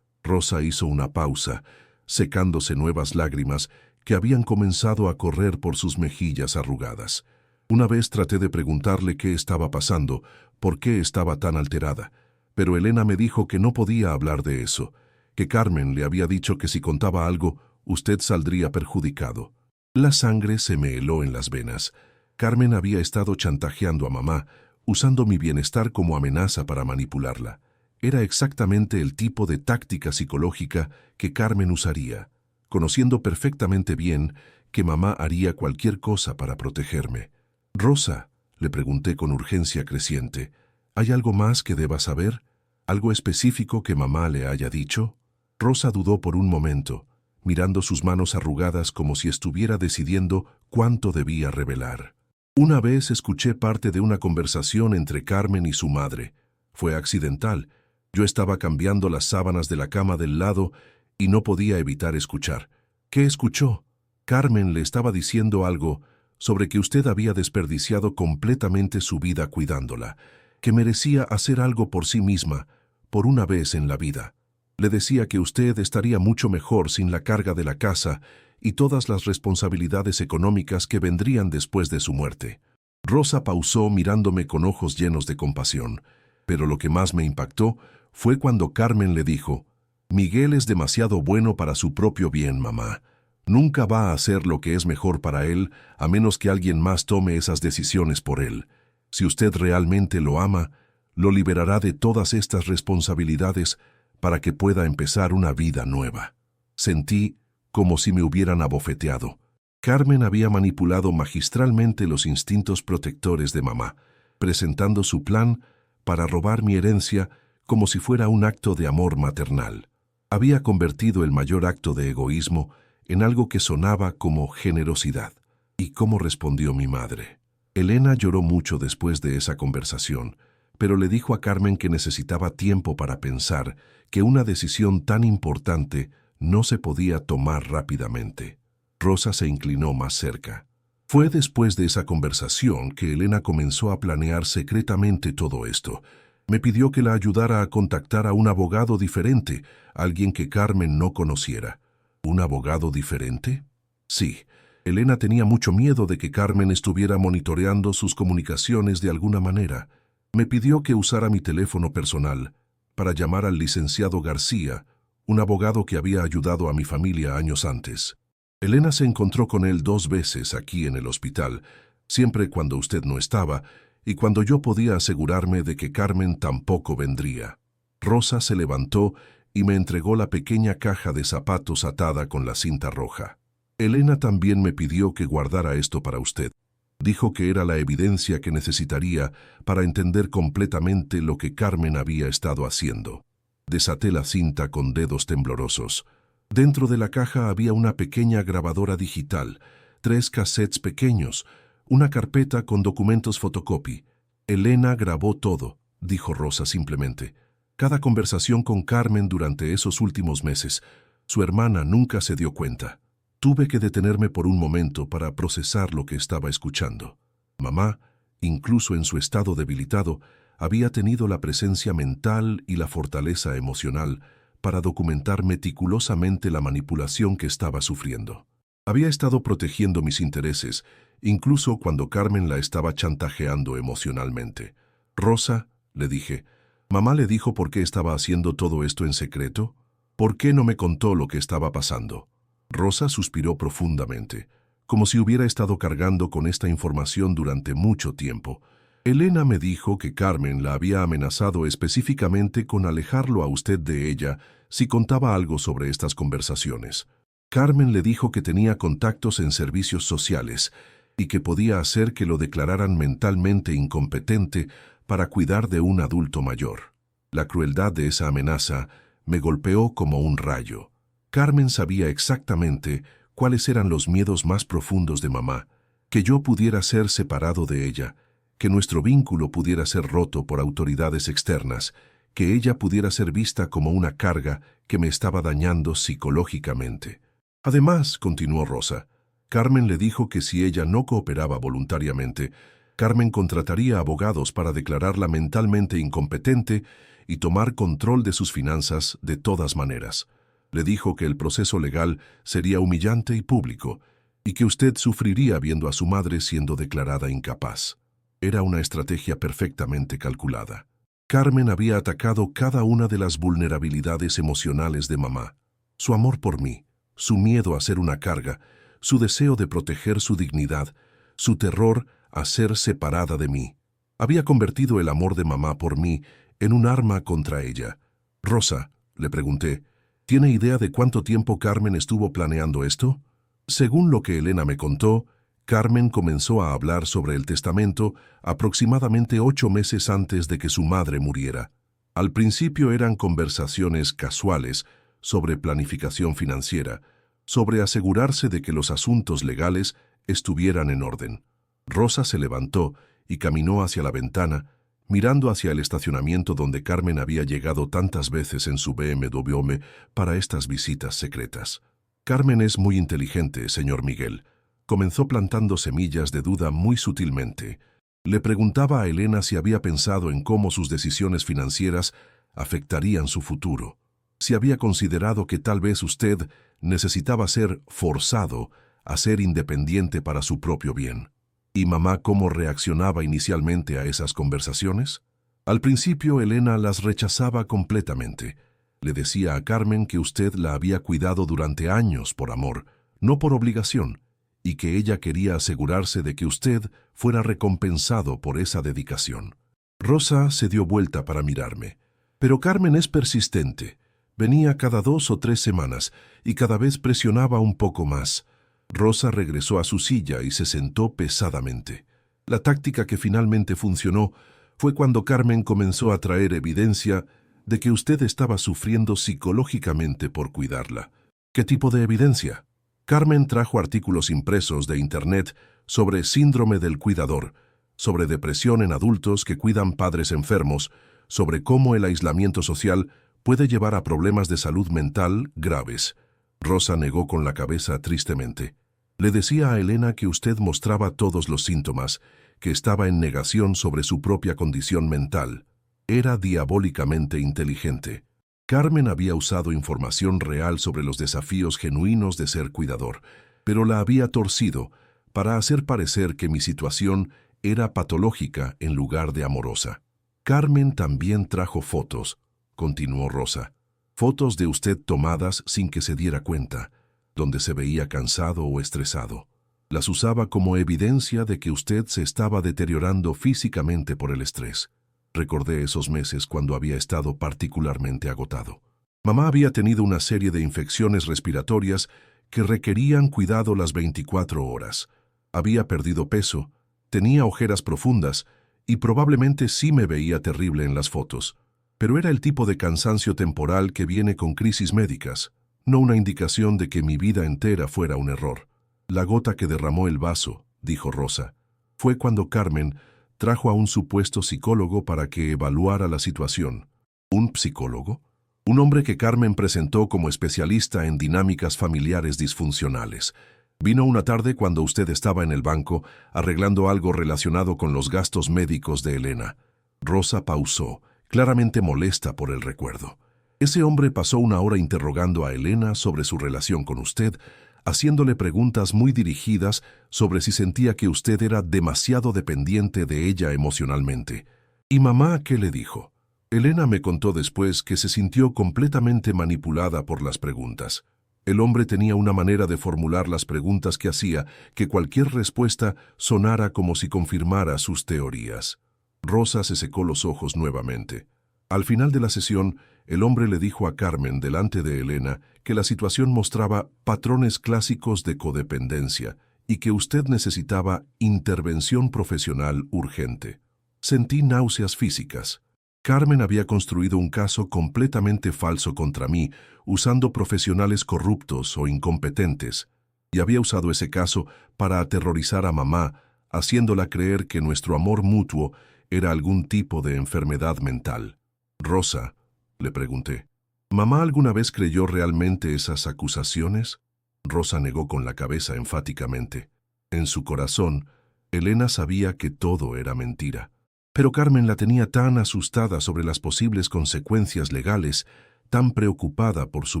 Rosa hizo una pausa, secándose nuevas lágrimas que habían comenzado a correr por sus mejillas arrugadas. Una vez traté de preguntarle qué estaba pasando, por qué estaba tan alterada, pero Elena me dijo que no podía hablar de eso, que Carmen le había dicho que si contaba algo, usted saldría perjudicado. La sangre se me heló en las venas. Carmen había estado chantajeando a mamá, usando mi bienestar como amenaza para manipularla. Era exactamente el tipo de táctica psicológica que Carmen usaría, conociendo perfectamente bien que mamá haría cualquier cosa para protegerme. «Rosa», le pregunté con urgencia creciente, «¿hay algo más que deba saber? ¿Algo específico que mamá le haya dicho?» Rosa dudó por un momento, mirando sus manos arrugadas como si estuviera decidiendo cuánto debía revelar. «Una vez escuché parte de una conversación entre Carmen y su madre. Fue accidental. Yo estaba cambiando las sábanas de la cama del lado y no podía evitar escuchar». «¿Qué escuchó?» «Carmen le estaba diciendo algo sobre que usted había desperdiciado completamente su vida cuidándola, que merecía hacer algo por sí misma, por una vez en la vida. Le decía que usted estaría mucho mejor sin la carga de la casa y todas las responsabilidades económicas que vendrían después de su muerte». Rosa pausó mirándome con ojos llenos de compasión, pero lo que más me impactó fue cuando Carmen le dijo: «Miguel es demasiado bueno para su propio bien, mamá. Nunca va a hacer lo que es mejor para él a menos que alguien más tome esas decisiones por él. Si usted realmente lo ama, lo liberará de todas estas responsabilidades para que pueda empezar una vida nueva». Sentí como si me hubieran abofeteado. Carmen había manipulado magistralmente los instintos protectores de mamá, presentando su plan para robar mi herencia como si fuera un acto de amor maternal. Había convertido el mayor acto de egoísmo en algo que sonaba como generosidad. ¿Y cómo respondió mi madre? Elena lloró mucho después de esa conversación, pero le dijo a Carmen que necesitaba tiempo para pensar, que una decisión tan importante no se podía tomar rápidamente. Rosa se inclinó más cerca. Fue después de esa conversación que Elena comenzó a planear secretamente todo esto. Me pidió que la ayudara a contactar a un abogado diferente, alguien que Carmen no conociera. ¿Un abogado diferente? Sí. Elena tenía mucho miedo de que Carmen estuviera monitoreando sus comunicaciones de alguna manera. Me pidió que usara mi teléfono personal para llamar al licenciado García, un abogado que había ayudado a mi familia años antes. Elena se encontró con él 2 veces aquí en el hospital, siempre cuando usted no estaba, y cuando yo podía asegurarme de que Carmen tampoco vendría. Rosa se levantó y me entregó la pequeña caja de zapatos atada con la cinta roja. Elena también me pidió que guardara esto para usted. Dijo que era la evidencia que necesitaría para entender completamente lo que Carmen había estado haciendo. Desaté la cinta con dedos temblorosos. Dentro de la caja había una pequeña grabadora digital. 3 cassettes pequeños, una carpeta con documentos fotocopy. Elena grabó todo, dijo Rosa simplemente. Cada conversación con Carmen durante esos últimos meses. Su hermana nunca se dio cuenta. Tuve que detenerme por un momento para procesar lo que estaba escuchando. Mamá, incluso en su estado debilitado, había tenido la presencia mental y la fortaleza emocional para documentar meticulosamente la manipulación que estaba sufriendo. Había estado protegiendo mis intereses, incluso cuando Carmen la estaba chantajeando emocionalmente. «Rosa», le dije, «¿mamá le dijo por qué estaba haciendo todo esto en secreto? ¿Por qué no me contó lo que estaba pasando?» Rosa suspiró profundamente, como si hubiera estado cargando con esta información durante mucho tiempo. Elena me dijo que Carmen la había amenazado específicamente con alejarlo a usted de ella si contaba algo sobre estas conversaciones. Carmen le dijo que tenía contactos en servicios sociales y que podía hacer que lo declararan mentalmente incompetente para cuidar de un adulto mayor. La crueldad de esa amenaza me golpeó como un rayo. Carmen sabía exactamente cuáles eran los miedos más profundos de mamá, que yo pudiera ser separado de ella, que nuestro vínculo pudiera ser roto por autoridades externas, que ella pudiera ser vista como una carga que me estaba dañando psicológicamente. Además, continuó Rosa, Carmen le dijo que si ella no cooperaba voluntariamente, Carmen contrataría abogados para declararla mentalmente incompetente y tomar control de sus finanzas de todas maneras. Le dijo que el proceso legal sería humillante y público, y que usted sufriría viendo a su madre siendo declarada incapaz. Era una estrategia perfectamente calculada. Carmen había atacado cada una de las vulnerabilidades emocionales de mamá. Su amor por mí, su miedo a ser una carga, su deseo de proteger su dignidad, su terror a ser separada de mí. Había convertido el amor de mamá por mí en un arma contra ella. «Rosa», le pregunté, «¿tiene idea de cuánto tiempo Carmen estuvo planeando esto?» Según lo que Elena me contó, Carmen comenzó a hablar sobre el testamento aproximadamente 8 meses antes de que su madre muriera. Al principio eran conversaciones casuales sobre planificación financiera, sobre asegurarse de que los asuntos legales estuvieran en orden. Rosa se levantó y caminó hacia la ventana, mirando hacia el estacionamiento donde Carmen había llegado tantas veces en su BMW para estas visitas secretas. «Carmen es muy inteligente, señor Miguel», comenzó plantando semillas de duda muy sutilmente. Le preguntaba a Elena si había pensado en cómo sus decisiones financieras afectarían su futuro, si había considerado que tal vez usted necesitaba ser forzado a ser independiente para su propio bien. ¿Y mamá cómo reaccionaba inicialmente a esas conversaciones? Al principio Elena las rechazaba completamente. Le decía a Carmen que usted la había cuidado durante años por amor, no por obligación, y que ella quería asegurarse de que usted fuera recompensado por esa dedicación. Rosa se dio vuelta para mirarme. Pero Carmen es persistente. Venía cada 2 o 3 semanas y cada vez presionaba un poco más. Rosa regresó a su silla y se sentó pesadamente. La táctica que finalmente funcionó fue cuando Carmen comenzó a traer evidencia de que usted estaba sufriendo psicológicamente por cuidarla. ¿Qué tipo de evidencia? Carmen trajo artículos impresos de Internet sobre síndrome del cuidador, sobre depresión en adultos que cuidan padres enfermos, sobre cómo el aislamiento social puede llevar a problemas de salud mental graves. Rosa negó con la cabeza tristemente. Le decía a Elena que usted mostraba todos los síntomas, que estaba en negación sobre su propia condición mental. Era diabólicamente inteligente. Carmen había usado información real sobre los desafíos genuinos de ser cuidador, pero la había torcido para hacer parecer que mi situación era patológica en lugar de amorosa. Carmen también trajo fotos, continuó Rosa. Fotos de usted tomadas sin que se diera cuenta, donde se veía cansado o estresado. Las usaba como evidencia de que usted se estaba deteriorando físicamente por el estrés. Recordé esos meses cuando había estado particularmente agotado. Mamá había tenido una serie de infecciones respiratorias que requerían cuidado las 24 horas. Había perdido peso, tenía ojeras profundas y probablemente sí me veía terrible en las fotos. Pero era el tipo de cansancio temporal que viene con crisis médicas, no una indicación de que mi vida entera fuera un error. La gota que derramó el vaso, dijo Rosa, fue cuando Carmen trajo a un supuesto psicólogo para que evaluara la situación. ¿Un psicólogo? Un hombre que Carmen presentó como especialista en dinámicas familiares disfuncionales. Vino una tarde cuando usted estaba en el banco arreglando algo relacionado con los gastos médicos de Elena. Rosa pausó, claramente molesta por el recuerdo. Ese hombre pasó una hora interrogando a Elena sobre su relación con usted, haciéndole preguntas muy dirigidas sobre si sentía que usted era demasiado dependiente de ella emocionalmente. ¿Y mamá qué le dijo? Elena me contó después que se sintió completamente manipulada por las preguntas. El hombre tenía una manera de formular las preguntas que hacía que cualquier respuesta sonara como si confirmara sus teorías. Rosa se secó los ojos nuevamente. Al final de la sesión, el hombre le dijo a Carmen delante de Elena que la situación mostraba patrones clásicos de codependencia y que usted necesitaba intervención profesional urgente. Sentí náuseas físicas. Carmen había construido un caso completamente falso contra mí, usando profesionales corruptos o incompetentes, y había usado ese caso para aterrorizar a mamá, haciéndola creer que nuestro amor mutuo era algún tipo de enfermedad mental. Rosa, le pregunté, ¿mamá alguna vez creyó realmente esas acusaciones? Rosa negó con la cabeza enfáticamente. En su corazón, Elena sabía que todo era mentira. Pero Carmen la tenía tan asustada sobre las posibles consecuencias legales, tan preocupada por su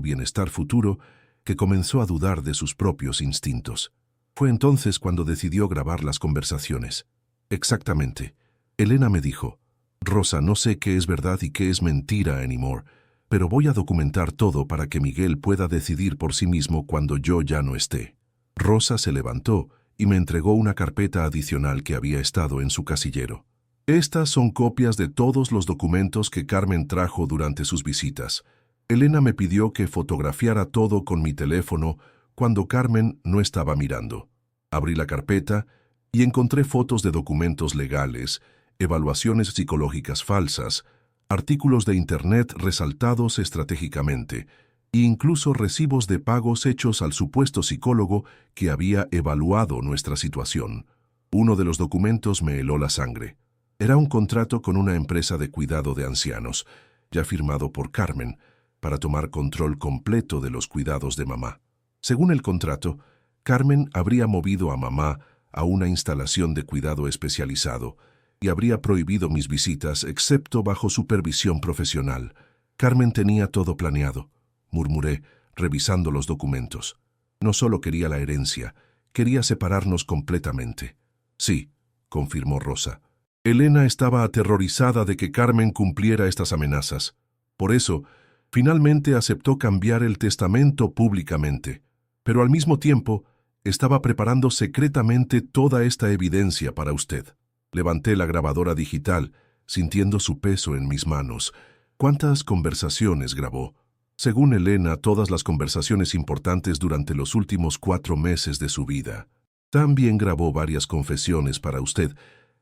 bienestar futuro, que comenzó a dudar de sus propios instintos. Fue entonces cuando decidió grabar las conversaciones. Exactamente. Elena me dijo, Rosa, no sé qué es verdad y qué es mentira anymore, pero voy a documentar todo para que Miguel pueda decidir por sí mismo cuando yo ya no esté. Rosa se levantó y me entregó una carpeta adicional que había estado en su casillero. Estas son copias de todos los documentos que Carmen trajo durante sus visitas. Elena me pidió que fotografiara todo con mi teléfono cuando Carmen no estaba mirando. Abrí la carpeta y encontré fotos de documentos legales, evaluaciones psicológicas falsas, artículos de Internet resaltados estratégicamente, e incluso recibos de pagos hechos al supuesto psicólogo que había evaluado nuestra situación. Uno de los documentos me heló la sangre. Era un contrato con una empresa de cuidado de ancianos, ya firmado por Carmen, para tomar control completo de los cuidados de mamá. Según el contrato, Carmen habría movido a mamá a una instalación de cuidado especializado y habría prohibido mis visitas excepto bajo supervisión profesional. Carmen tenía todo planeado, murmuré, revisando los documentos. No solo quería la herencia, quería separarnos completamente. Sí, confirmó Rosa. Elena estaba aterrorizada de que Carmen cumpliera estas amenazas. Por eso, finalmente aceptó cambiar el testamento públicamente. Pero al mismo tiempo, estaba preparando secretamente toda esta evidencia para usted. Levanté la grabadora digital, sintiendo su peso en mis manos. ¿Cuántas conversaciones grabó? Según Elena, todas las conversaciones importantes durante los últimos 4 meses de su vida. También grabó varias confesiones para usted,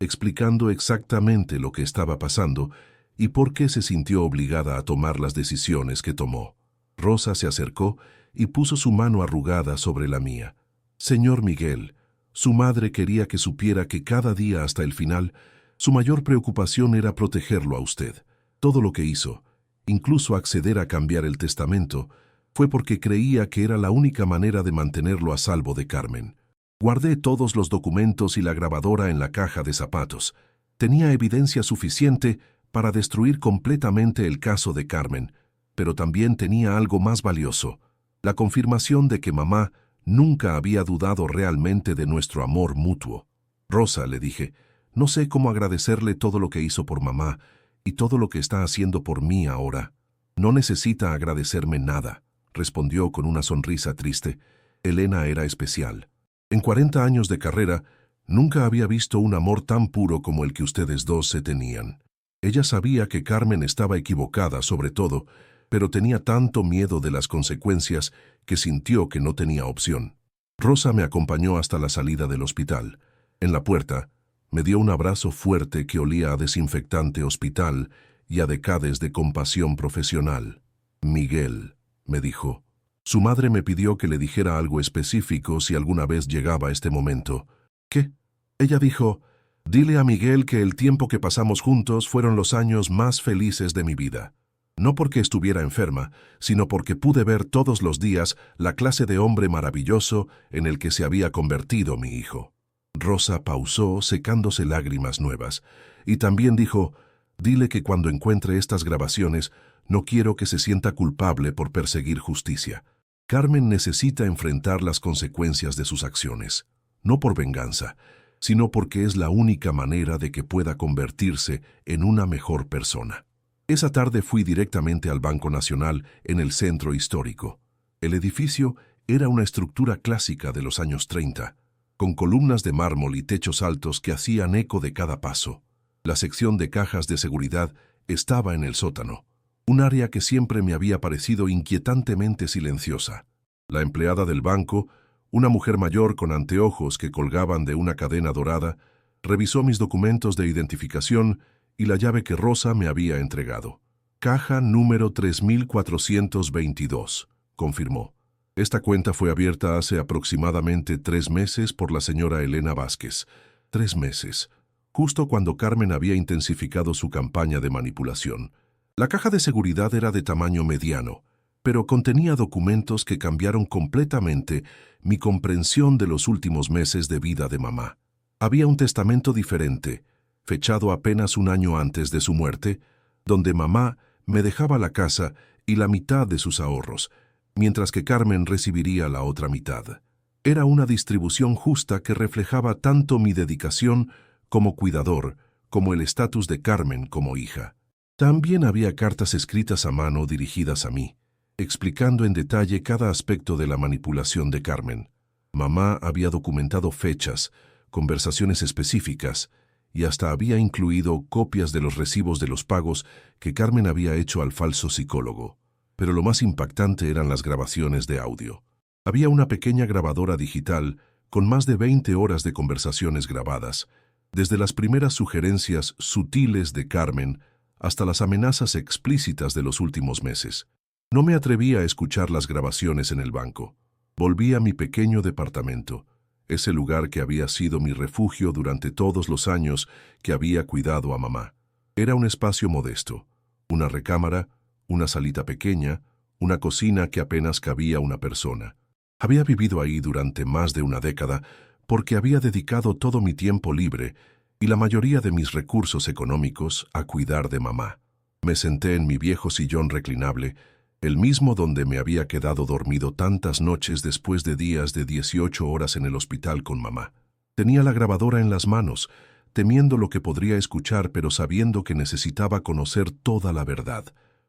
explicando exactamente lo que estaba pasando y por qué se sintió obligada a tomar las decisiones que tomó. Rosa se acercó y puso su mano arrugada sobre la mía. Señor Miguel, su madre quería que supiera que cada día hasta el final, su mayor preocupación era protegerlo a usted. Todo lo que hizo, incluso acceder a cambiar el testamento, fue porque creía que era la única manera de mantenerlo a salvo de Carmen. Guardé todos los documentos y la grabadora en la caja de zapatos. Tenía evidencia suficiente para destruir completamente el caso de Carmen, pero también tenía algo más valioso, la confirmación de que mamá nunca había dudado realmente de nuestro amor mutuo. Rosa, le dije, no sé cómo agradecerle todo lo que hizo por mamá y todo lo que está haciendo por mí ahora. No necesita agradecerme nada, respondió con una sonrisa triste. Elena era especial. En 40 años de carrera, nunca había visto un amor tan puro como el que ustedes dos se tenían. Ella sabía que Carmen estaba equivocada sobre todo, pero tenía tanto miedo de las consecuencias que sintió que no tenía opción. Rosa me acompañó hasta la salida del hospital. En la puerta, me dio un abrazo fuerte que olía a desinfectante hospital y a decades de compasión profesional. Miguel, me dijo, Su madre me pidió que le dijera algo específico si alguna vez llegaba este momento. ¿Qué? Ella dijo, dile a Miguel que el tiempo que pasamos juntos fueron los años más felices de mi vida. No porque estuviera enferma, sino porque pude ver todos los días la clase de hombre maravilloso en el que se había convertido mi hijo. Rosa pausó, secándose lágrimas nuevas, y también dijo, dile que cuando encuentre estas grabaciones, no quiero que se sienta culpable por perseguir justicia. Carmen necesita enfrentar las consecuencias de sus acciones, no por venganza, sino porque es la única manera de que pueda convertirse en una mejor persona. Esa tarde fui directamente al Banco Nacional en el centro histórico. El edificio era una estructura clásica de los años 30, con columnas de mármol y techos altos que hacían eco de cada paso. La sección de cajas de seguridad estaba en el sótano, un área que siempre me había parecido inquietantemente silenciosa. La empleada del banco, una mujer mayor con anteojos que colgaban de una cadena dorada, revisó mis documentos de identificación y la llave que Rosa me había entregado. Caja número 3422, confirmó. Esta cuenta fue abierta hace aproximadamente 3 meses por la señora Elena Vázquez. 3 meses, justo cuando Carmen había intensificado su campaña de manipulación. La caja de seguridad era de tamaño mediano, pero contenía documentos que cambiaron completamente mi comprensión de los últimos meses de vida de mamá. Había un testamento diferente, fechado apenas un año antes de su muerte, donde mamá me dejaba la casa y la mitad de sus ahorros, mientras que Carmen recibiría la otra mitad. Era una distribución justa que reflejaba tanto mi dedicación como cuidador, como el estatus de Carmen como hija. También había cartas escritas a mano dirigidas a mí, explicando en detalle cada aspecto de la manipulación de Carmen. Mamá había documentado fechas, conversaciones específicas, y hasta había incluido copias de los recibos de los pagos que Carmen había hecho al falso psicólogo. Pero lo más impactante eran las grabaciones de audio. Había una pequeña grabadora digital con más de 20 horas de conversaciones grabadas, desde las primeras sugerencias sutiles de Carmen hasta las amenazas explícitas de los últimos meses. No me atreví a escuchar las grabaciones en el banco. Volví a mi pequeño departamento, ese lugar que había sido mi refugio durante todos los años que había cuidado a mamá. Era un espacio modesto, una recámara, una salita pequeña, una cocina que apenas cabía una persona. Había vivido ahí durante más de una década porque había dedicado todo mi tiempo libre y la mayoría de mis recursos económicos a cuidar de mamá. Me senté en mi viejo sillón reclinable, el mismo donde me había quedado dormido tantas noches después de días de 18 horas en el hospital con mamá. Tenía la grabadora en las manos, temiendo lo que podría escuchar, pero sabiendo que necesitaba conocer toda la verdad.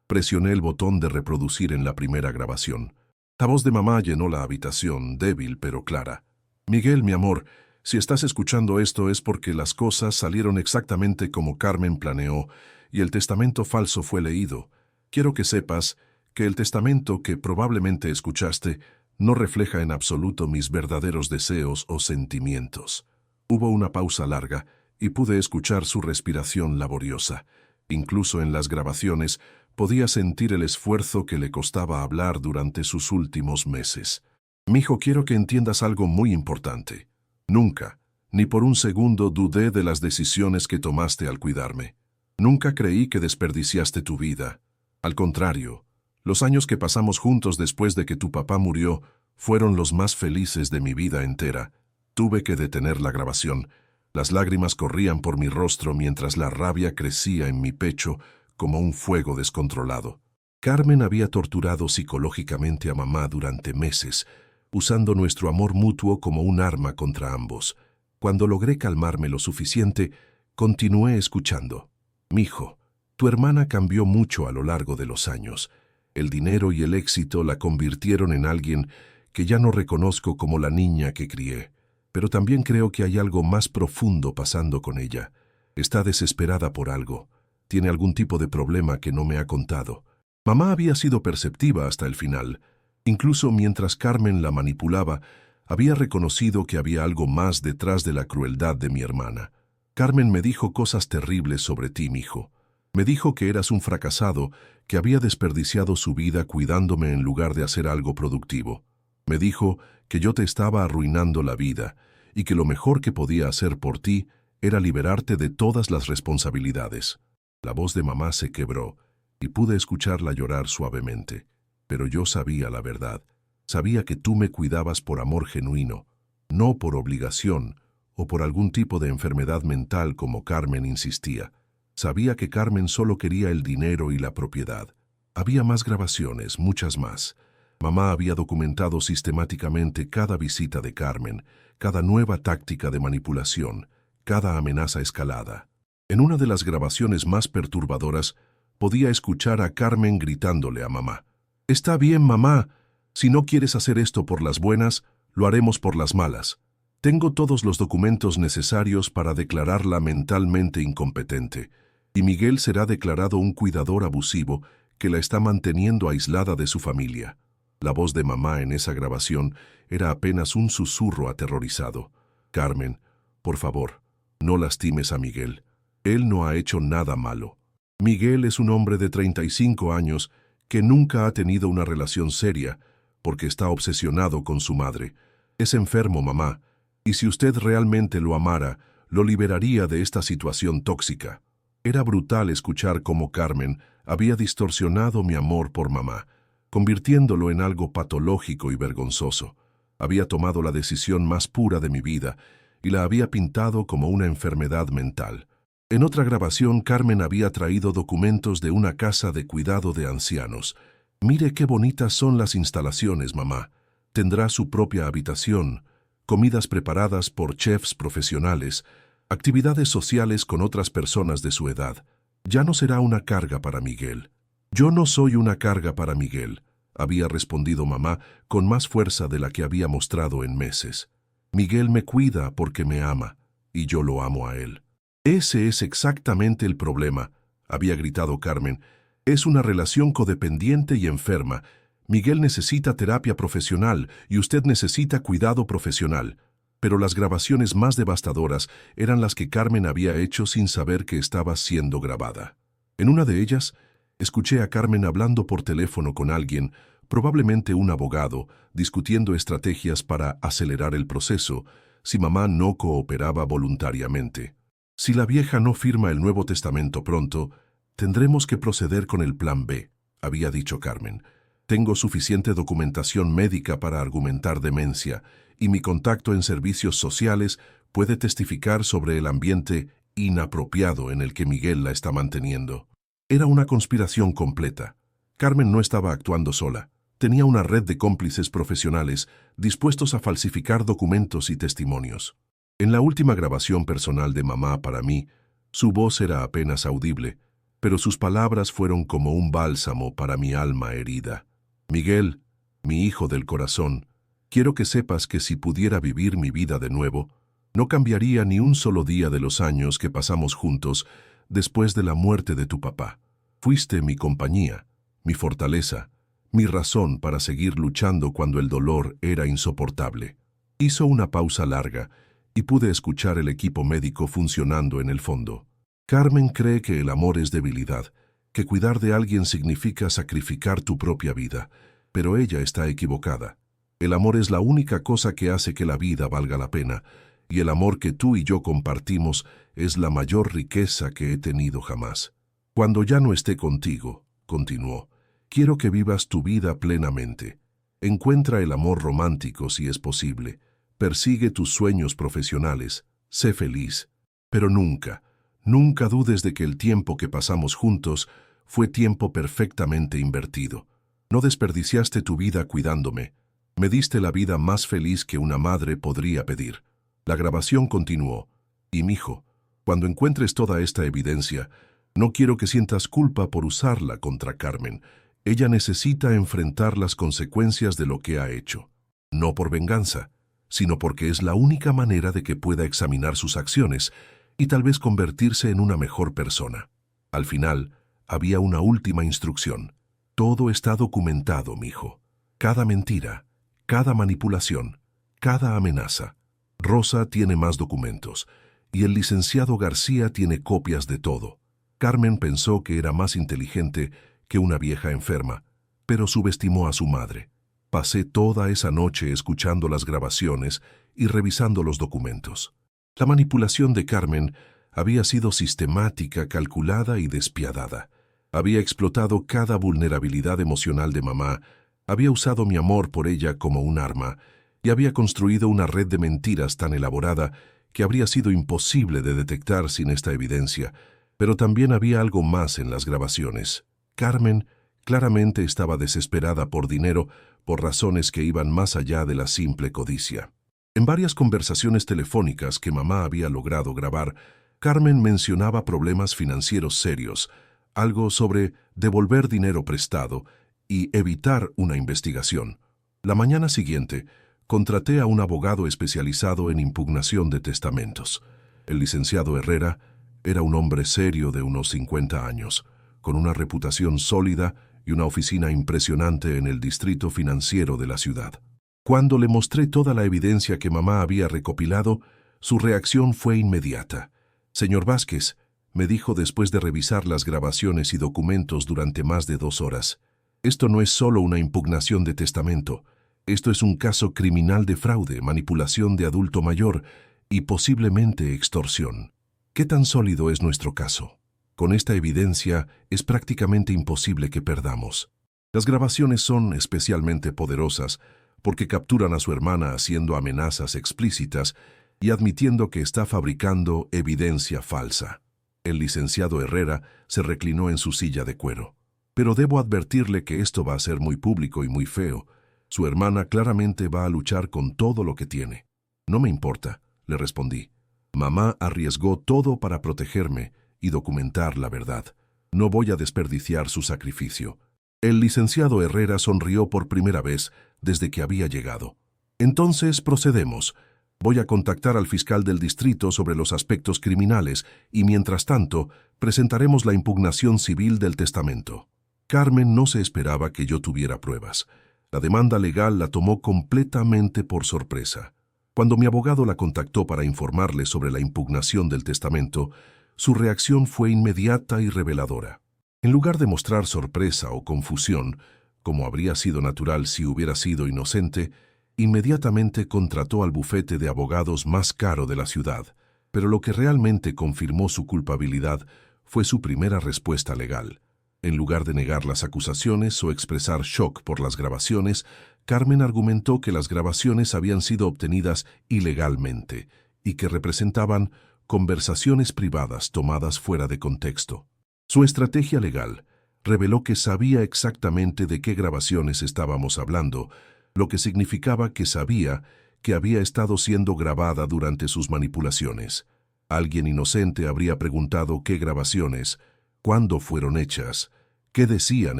Presioné el botón de reproducir en la primera grabación. La voz de mamá llenó la habitación, débil pero clara. Miguel, mi amor, si estás escuchando esto es porque las cosas salieron exactamente como Carmen planeó y el testamento falso fue leído. Quiero que sepas que el testamento que probablemente escuchaste no refleja en absoluto mis verdaderos deseos o sentimientos. Hubo una pausa larga y pude escuchar su respiración laboriosa. Incluso en las grabaciones podía sentir el esfuerzo que le costaba hablar durante sus últimos meses. Mijo, quiero que entiendas algo muy importante. Nunca, ni por un segundo dudé de las decisiones que tomaste al cuidarme. Nunca creí que desperdiciaste tu vida. Al contrario, los años que pasamos juntos después de que tu papá murió fueron los más felices de mi vida entera. Tuve que detener la grabación. Las lágrimas corrían por mi rostro mientras la rabia crecía en mi pecho como un fuego descontrolado. Carmen había torturado psicológicamente a mamá durante meses, usando nuestro amor mutuo como un arma contra ambos. Cuando logré calmarme lo suficiente, continué escuchando. Mijo, tu hermana cambió mucho a lo largo de los años. El dinero y el éxito la convirtieron en alguien que ya no reconozco como la niña que crié. Pero también creo que hay algo más profundo pasando con ella. Está desesperada por algo. Tiene algún tipo de problema que no me ha contado. Mamá había sido perceptiva hasta el final. Incluso mientras Carmen la manipulaba, había reconocido que había algo más detrás de la crueldad de mi hermana. Carmen me dijo cosas terribles sobre ti, mijo. Me dijo que eras un fracasado, que había desperdiciado su vida cuidándome en lugar de hacer algo productivo. Me dijo que yo te estaba arruinando la vida y que lo mejor que podía hacer por ti era liberarte de todas las responsabilidades. La voz de mamá se quebró y pude escucharla llorar suavemente. Pero yo sabía la verdad. Sabía que tú me cuidabas por amor genuino, no por obligación o por algún tipo de enfermedad mental como Carmen insistía. Sabía que Carmen solo quería el dinero y la propiedad. Había más grabaciones, muchas más. Mamá había documentado sistemáticamente cada visita de Carmen, cada nueva táctica de manipulación, cada amenaza escalada. En una de las grabaciones más perturbadoras, podía escuchar a Carmen gritándole a mamá: «Está bien, mamá. Si no quieres hacer esto por las buenas, lo haremos por las malas. Tengo todos los documentos necesarios para declararla mentalmente incompetente, y Miguel será declarado un cuidador abusivo que la está manteniendo aislada de su familia». La voz de mamá en esa grabación era apenas un susurro aterrorizado. «Carmen, por favor, no lastimes a Miguel. Él no ha hecho nada malo. Miguel es un hombre de 35 años que nunca ha tenido una relación seria porque está obsesionado con su madre. Es enfermo, mamá, y si usted realmente lo amara, lo liberaría de esta situación tóxica». Era brutal escuchar cómo Carmen había distorsionado mi amor por mamá, convirtiéndolo en algo patológico y vergonzoso. Había tomado la decisión más pura de mi vida y la había pintado como una enfermedad mental. En otra grabación, Carmen había traído documentos de una casa de cuidado de ancianos. «Mire qué bonitas son las instalaciones, mamá. Tendrá su propia habitación, comidas preparadas por chefs profesionales, actividades sociales con otras personas de su edad. Ya no será una carga para Miguel». «Yo no soy una carga para Miguel», había respondido mamá con más fuerza de la que había mostrado en meses. «Miguel me cuida porque me ama, y yo lo amo a él». «Ese es exactamente el problema», había gritado Carmen. «Es una relación codependiente y enferma. Miguel necesita terapia profesional y usted necesita cuidado profesional». Pero las grabaciones más devastadoras eran las que Carmen había hecho sin saber que estaba siendo grabada. En una de ellas, escuché a Carmen hablando por teléfono con alguien, probablemente un abogado, discutiendo estrategias para acelerar el proceso si mamá no cooperaba voluntariamente. «Si la vieja no firma el Nuevo Testamento pronto, tendremos que proceder con el plan B», había dicho Carmen. «Tengo suficiente documentación médica para argumentar demencia, y mi contacto en servicios sociales puede testificar sobre el ambiente inapropiado en el que Miguel la está manteniendo». Era una conspiración completa. Carmen no estaba actuando sola. Tenía una red de cómplices profesionales dispuestos a falsificar documentos y testimonios. En la última grabación personal de mamá para mí, su voz era apenas audible, pero sus palabras fueron como un bálsamo para mi alma herida. «Miguel, mi hijo del corazón, quiero que sepas que si pudiera vivir mi vida de nuevo, no cambiaría ni un solo día de los años que pasamos juntos después de la muerte de tu papá. Fuiste mi compañía, mi fortaleza, mi razón para seguir luchando cuando el dolor era insoportable». Hizo una pausa larga y pude escuchar el equipo médico funcionando en el fondo. «Carmen cree que el amor es debilidad, que cuidar de alguien significa sacrificar tu propia vida, pero ella está equivocada. El amor es la única cosa que hace que la vida valga la pena, y el amor que tú y yo compartimos es la mayor riqueza que he tenido jamás. Cuando ya no esté contigo», continuó, «quiero que vivas tu vida plenamente. Encuentra el amor romántico si es posible. Persigue tus sueños profesionales. Sé feliz. Pero nunca, nunca dudes de que el tiempo que pasamos juntos fue tiempo perfectamente invertido. No desperdiciaste tu vida cuidándome. Me diste la vida más feliz que una madre podría pedir». La grabación continuó. «Y mijo, cuando encuentres toda esta evidencia, no quiero que sientas culpa por usarla contra Carmen. Ella necesita enfrentar las consecuencias de lo que ha hecho. No por venganza, sino porque es la única manera de que pueda examinar sus acciones y tal vez convertirse en una mejor persona». Al final, había una última instrucción. «Todo está documentado, mijo. Cada mentira, cada manipulación, cada amenaza. Rosa tiene más documentos, y el licenciado García tiene copias de todo». Carmen pensó que era más inteligente que una vieja enferma, pero subestimó a su madre. Pasé toda esa noche escuchando las grabaciones y revisando los documentos. La manipulación de Carmen había sido sistemática, calculada y despiadada. Había explotado cada vulnerabilidad emocional de mamá, había usado mi amor por ella como un arma y había construido una red de mentiras tan elaborada que habría sido imposible de detectar sin esta evidencia. Pero también había algo más en las grabaciones. Carmen claramente estaba desesperada por dinero, por razones que iban más allá de la simple codicia. En varias conversaciones telefónicas que mamá había logrado grabar, Carmen mencionaba problemas financieros serios, algo sobre devolver dinero prestado y evitar una investigación. La mañana siguiente, contraté a un abogado especializado en impugnación de testamentos. El licenciado Herrera era un hombre serio de unos 50 años, con una reputación sólida y una oficina impresionante en el distrito financiero de la ciudad. Cuando le mostré toda la evidencia que mamá había recopilado, su reacción fue inmediata. «Señor Vázquez», me dijo después de revisar las grabaciones y documentos durante más de 2 horas, «esto no es solo una impugnación de testamento. Esto es un caso criminal de fraude, manipulación de adulto mayor y posiblemente extorsión. ¿Qué tan sólido es nuestro caso? Con esta evidencia es prácticamente imposible que perdamos». Las grabaciones son especialmente poderosas porque capturan a su hermana haciendo amenazas explícitas y admitiendo que está fabricando evidencia falsa. El licenciado Herrera se reclinó en su silla de cuero. «Pero debo advertirle que esto va a ser muy público y muy feo. Su hermana claramente va a luchar con todo lo que tiene». «No me importa», le respondí. «Mamá arriesgó todo para protegerme y documentar la verdad. No voy a desperdiciar su sacrificio». El licenciado Herrera sonrió por primera vez desde que había llegado. «Entonces procedemos. Voy a contactar al fiscal del distrito sobre los aspectos criminales y, mientras tanto, presentaremos la impugnación civil del testamento». Carmen no se esperaba que yo tuviera pruebas. La demanda legal la tomó completamente por sorpresa. Cuando mi abogado la contactó para informarle sobre la impugnación del testamento, su reacción fue inmediata y reveladora. En lugar de mostrar sorpresa o confusión, como habría sido natural si hubiera sido inocente, inmediatamente contrató al bufete de abogados más caro de la ciudad. Pero lo que realmente confirmó su culpabilidad fue su primera respuesta legal. En lugar de negar las acusaciones o expresar shock por las grabaciones, Carmen argumentó que las grabaciones habían sido obtenidas ilegalmente y que representaban conversaciones privadas tomadas fuera de contexto. Su estrategia legal reveló que sabía exactamente de qué grabaciones estábamos hablando, lo que significaba que sabía que había estado siendo grabada durante sus manipulaciones. Alguien inocente habría preguntado qué grabaciones, cuándo fueron hechas, qué decían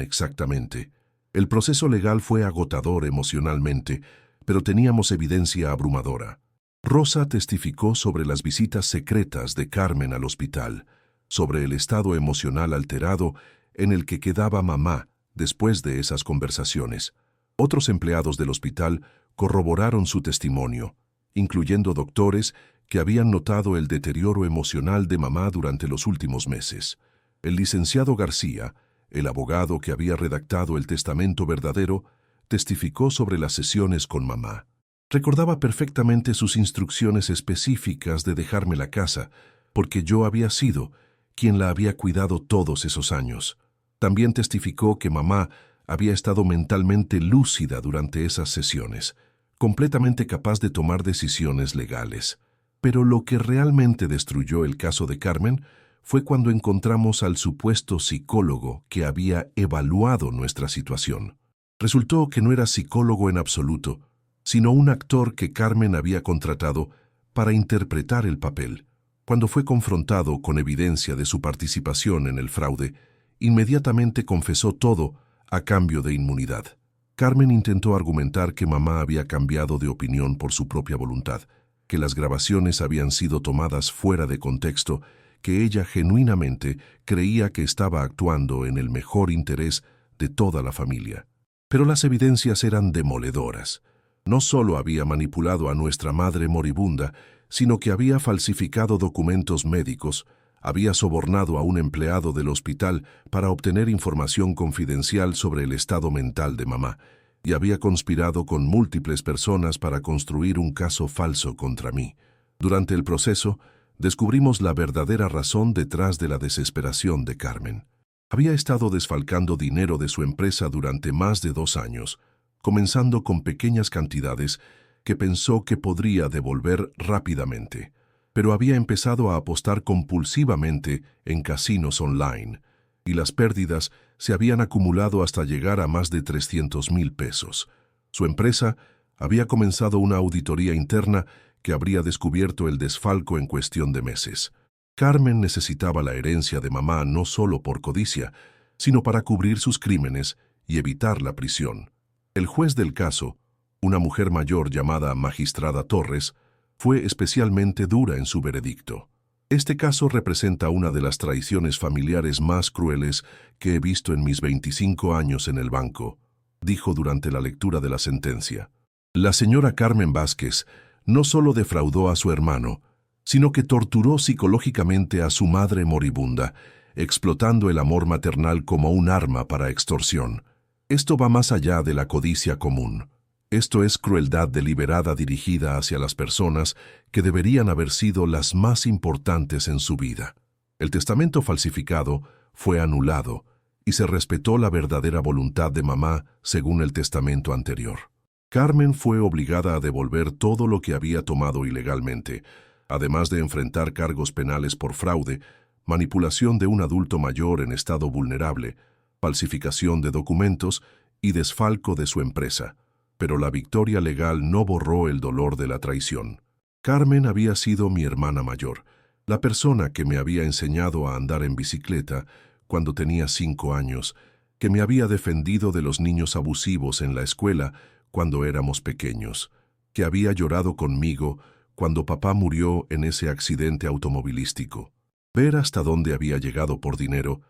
exactamente. El proceso legal fue agotador emocionalmente, pero teníamos evidencia abrumadora. Rosa testificó sobre las visitas secretas de Carmen al hospital, sobre el estado emocional alterado en el que quedaba mamá después de esas conversaciones. Otros empleados del hospital corroboraron su testimonio, incluyendo doctores que habían notado el deterioro emocional de mamá durante los últimos meses. El licenciado García, el abogado que había redactado el testamento verdadero, testificó sobre las sesiones con mamá. Recordaba perfectamente sus instrucciones específicas de dejarme la casa, porque yo había sido quien la había cuidado todos esos años. También testificó que mamá había estado mentalmente lúcida durante esas sesiones, completamente capaz de tomar decisiones legales. Pero lo que realmente destruyó el caso de Carmen fue cuando encontramos al supuesto psicólogo que había evaluado nuestra situación. Resultó que no era psicólogo en absoluto, sino un actor que Carmen había contratado para interpretar el papel. Cuando fue confrontado con evidencia de su participación en el fraude, inmediatamente confesó todo a cambio de inmunidad. Carmen intentó argumentar que mamá había cambiado de opinión por su propia voluntad, que las grabaciones habían sido tomadas fuera de contexto, que ella genuinamente creía que estaba actuando en el mejor interés de toda la familia. Pero las evidencias eran demoledoras. No solo había manipulado a nuestra madre moribunda, sino que había falsificado documentos médicos, Había sobornado a un empleado del hospital para obtener información confidencial sobre el estado mental de mamá y había conspirado con múltiples personas para construir un caso falso contra mí. Durante el proceso, descubrimos la verdadera razón detrás de la desesperación de Carmen. Había estado desfalcando dinero de su empresa durante más de 2 años, comenzando con pequeñas cantidades que pensó que podría devolver rápidamente, pero había empezado a apostar compulsivamente en casinos online, y las pérdidas se habían acumulado hasta llegar a más de 300,000 pesos. Su empresa había comenzado una auditoría interna que habría descubierto el desfalco en cuestión de meses. Carmen necesitaba la herencia de mamá no solo por codicia, sino para cubrir sus crímenes y evitar la prisión. El juez del caso, una mujer mayor llamada Magistrada Torres, fue especialmente dura en su veredicto. Este caso representa una de las traiciones familiares más crueles que he visto en mis 25 años en el banco, dijo durante la lectura de la sentencia. La señora Carmen Vázquez no solo defraudó a su hermano, sino que torturó psicológicamente a su madre moribunda, explotando el amor maternal como un arma para extorsión. Esto va más allá de la codicia común. Esto es crueldad deliberada dirigida hacia las personas que deberían haber sido las más importantes en su vida. El testamento falsificado fue anulado y se respetó la verdadera voluntad de mamá según el testamento anterior. Carmen fue obligada a devolver todo lo que había tomado ilegalmente, además de enfrentar cargos penales por fraude, manipulación de un adulto mayor en estado vulnerable, falsificación de documentos y desfalco de su empresa. Pero la victoria legal no borró el dolor de la traición. Carmen había sido mi hermana mayor, la persona que me había enseñado a andar en bicicleta cuando tenía 5 años, que me había defendido de los niños abusivos en la escuela cuando éramos pequeños, que había llorado conmigo cuando papá murió en ese accidente automovilístico. Ver hasta dónde había llegado por dinero,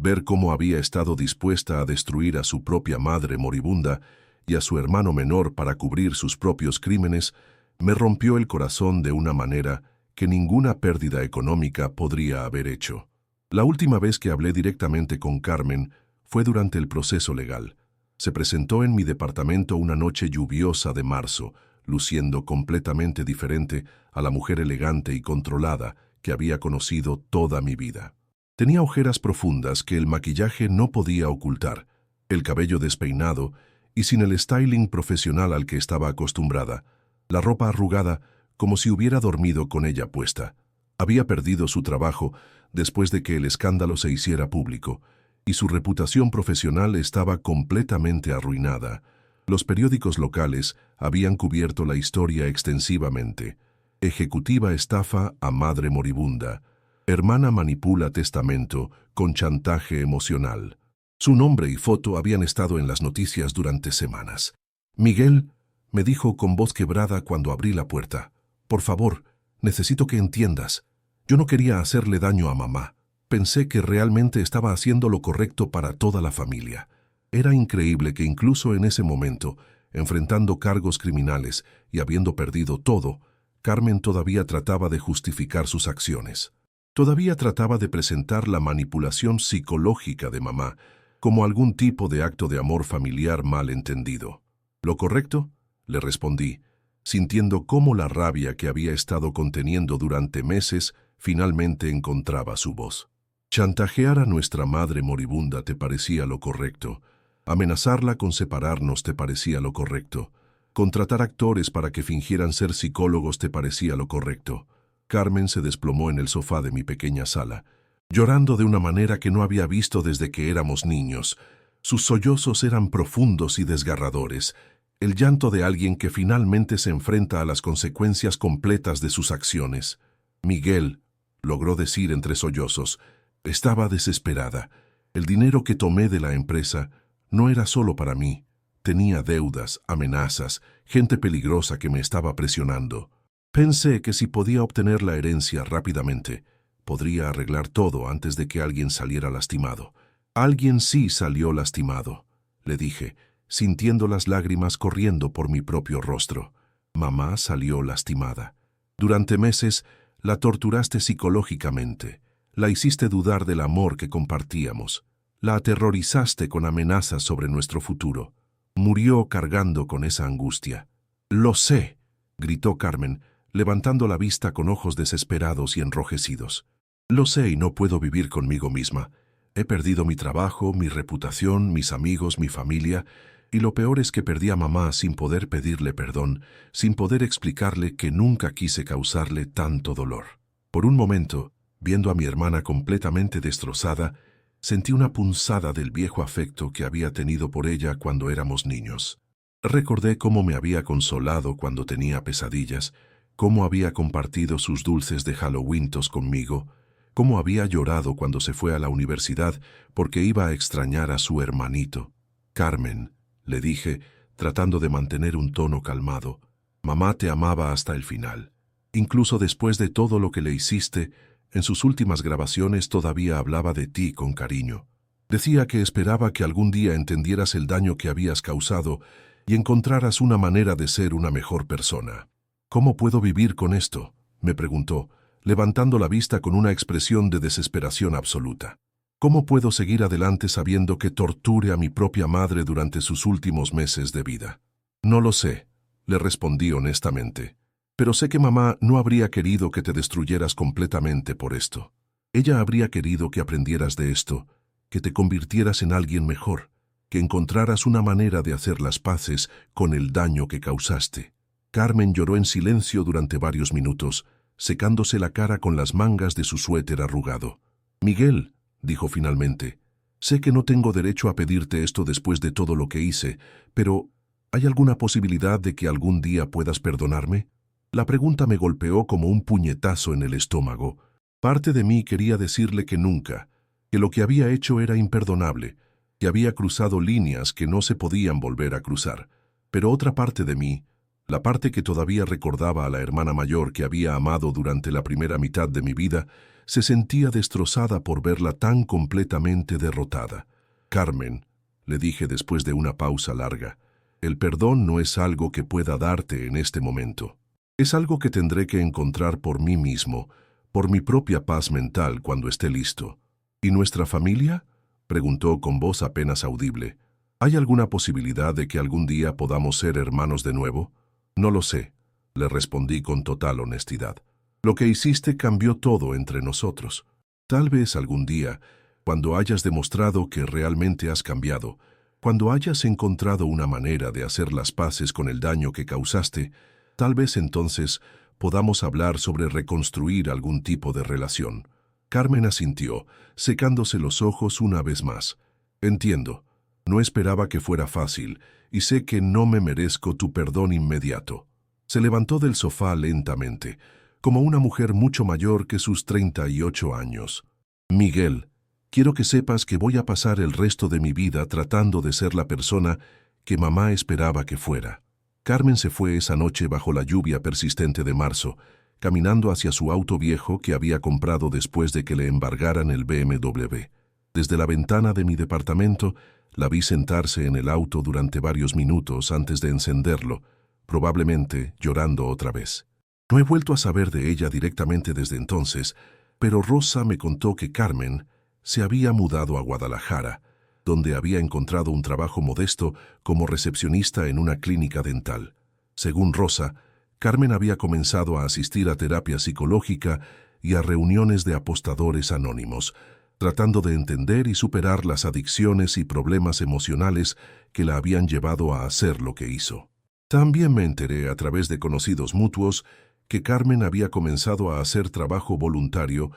ver cómo había estado dispuesta a destruir a su propia madre moribunda y a su hermano menor para cubrir sus propios crímenes, me rompió el corazón de una manera que ninguna pérdida económica podría haber hecho. La última vez que hablé directamente con Carmen fue durante el proceso legal. Se presentó en mi departamento una noche lluviosa de marzo, luciendo completamente diferente a la mujer elegante y controlada que había conocido toda mi vida. Tenía ojeras profundas que el maquillaje no podía ocultar, el cabello despeinado y sin el styling profesional al que estaba acostumbrada, la ropa arrugada como si hubiera dormido con ella puesta. Había perdido su trabajo después de que el escándalo se hiciera público, y su reputación profesional estaba completamente arruinada. Los periódicos locales habían cubierto la historia extensivamente. Ejecutiva estafa a madre moribunda. Hermana manipula testamento con chantaje emocional. Su nombre y foto habían estado en las noticias durante semanas. Miguel, me dijo con voz quebrada cuando abrí la puerta, por favor, necesito que entiendas. Yo no quería hacerle daño a mamá. Pensé que realmente estaba haciendo lo correcto para toda la familia. Era increíble que incluso en ese momento, enfrentando cargos criminales y habiendo perdido todo, Carmen todavía trataba de justificar sus acciones. Todavía trataba de presentar la manipulación psicológica de mamá como algún tipo de acto de amor familiar mal entendido. ¿Lo correcto?, le respondí, sintiendo cómo la rabia que había estado conteniendo durante meses finalmente encontraba su voz. Chantajear a nuestra madre moribunda te parecía lo correcto. Amenazarla con separarnos te parecía lo correcto. Contratar actores para que fingieran ser psicólogos te parecía lo correcto. Carmen se desplomó en el sofá de mi pequeña sala, llorando de una manera que no había visto desde que éramos niños. Sus sollozos eran profundos y desgarradores, el llanto de alguien que finalmente se enfrenta a las consecuencias completas de sus acciones. Miguel, logró decir entre sollozos, estaba desesperada. El dinero que tomé de la empresa no era solo para mí. Tenía deudas, amenazas, gente peligrosa que me estaba presionando. Pensé que si podía obtener la herencia rápidamente, podría arreglar todo antes de que alguien saliera lastimado. Alguien sí salió lastimado, le dije, sintiendo las lágrimas corriendo por mi propio rostro. Mamá salió lastimada. Durante meses la torturaste psicológicamente. La hiciste dudar del amor que compartíamos. La aterrorizaste con amenazas sobre nuestro futuro. Murió cargando con esa angustia. «Lo sé», gritó Carmen, levantando la vista con ojos desesperados y enrojecidos. «Lo sé y no puedo vivir conmigo misma. He perdido mi trabajo, mi reputación, mis amigos, mi familia, y lo peor es que perdí a mamá sin poder pedirle perdón, sin poder explicarle que nunca quise causarle tanto dolor». Por un momento, viendo a mi hermana completamente destrozada, sentí una punzada del viejo afecto que había tenido por ella cuando éramos niños. Recordé cómo me había consolado cuando tenía pesadillas, cómo había compartido sus dulces de Halloweentos conmigo, cómo había llorado cuando se fue a la universidad porque iba a extrañar a su hermanito. «Carmen», le dije, tratando de mantener un tono calmado, «mamá te amaba hasta el final. Incluso después de todo lo que le hiciste, en sus últimas grabaciones todavía hablaba de ti con cariño. Decía que esperaba que algún día entendieras el daño que habías causado y encontraras una manera de ser una mejor persona». «¿Cómo puedo vivir con esto?», me preguntó, levantando la vista con una expresión de desesperación absoluta. «¿Cómo puedo seguir adelante sabiendo que torture a mi propia madre durante sus últimos meses de vida?». «No lo sé», le respondí honestamente. «Pero sé que mamá no habría querido que te destruyeras completamente por esto. Ella habría querido que aprendieras de esto, que te convirtieras en alguien mejor, que encontraras una manera de hacer las paces con el daño que causaste». Carmen lloró en silencio durante varios minutos, secándose la cara con las mangas de su suéter arrugado. «Miguel», dijo finalmente, «sé que no tengo derecho a pedirte esto después de todo lo que hice, pero ¿hay alguna posibilidad de que algún día puedas perdonarme?». La pregunta me golpeó como un puñetazo en el estómago. Parte de mí quería decirle que nunca, que lo que había hecho era imperdonable, que había cruzado líneas que no se podían volver a cruzar. Pero otra parte de mí, la parte que todavía recordaba a la hermana mayor que había amado durante la primera mitad de mi vida, se sentía destrozada por verla tan completamente derrotada. «Carmen», le dije después de una pausa larga, «el perdón no es algo que pueda darte en este momento. Es algo que tendré que encontrar por mí mismo, por mi propia paz mental cuando esté listo». «¿Y nuestra familia?», preguntó con voz apenas audible. «¿Hay alguna posibilidad de que algún día podamos ser hermanos de nuevo?». «No lo sé», le respondí con total honestidad. «Lo que hiciste cambió todo entre nosotros. Tal vez algún día, cuando hayas demostrado que realmente has cambiado, cuando hayas encontrado una manera de hacer las paces con el daño que causaste, tal vez entonces podamos hablar sobre reconstruir algún tipo de relación». Carmen asintió, secándose los ojos una vez más. «Entiendo. No esperaba que fuera fácil, y sé que no me merezco tu perdón inmediato». Se levantó del sofá lentamente, como una mujer mucho mayor que sus 38 años. «Miguel, quiero que sepas que voy a pasar el resto de mi vida tratando de ser la persona que mamá esperaba que fuera». Carmen se fue esa noche bajo la lluvia persistente de marzo, caminando hacia su auto viejo que había comprado después de que le embargaran el BMW. Desde la ventana de mi departamento, la vi sentarse en el auto durante varios minutos antes de encenderlo, probablemente llorando otra vez. No he vuelto a saber de ella directamente desde entonces, pero Rosa me contó que Carmen se había mudado a Guadalajara, donde había encontrado un trabajo modesto como recepcionista en una clínica dental. Según Rosa, Carmen había comenzado a asistir a terapia psicológica y a reuniones de apostadores anónimos, tratando de entender y superar las adicciones y problemas emocionales que la habían llevado a hacer lo que hizo. También me enteré a través de conocidos mutuos que Carmen había comenzado a hacer trabajo voluntario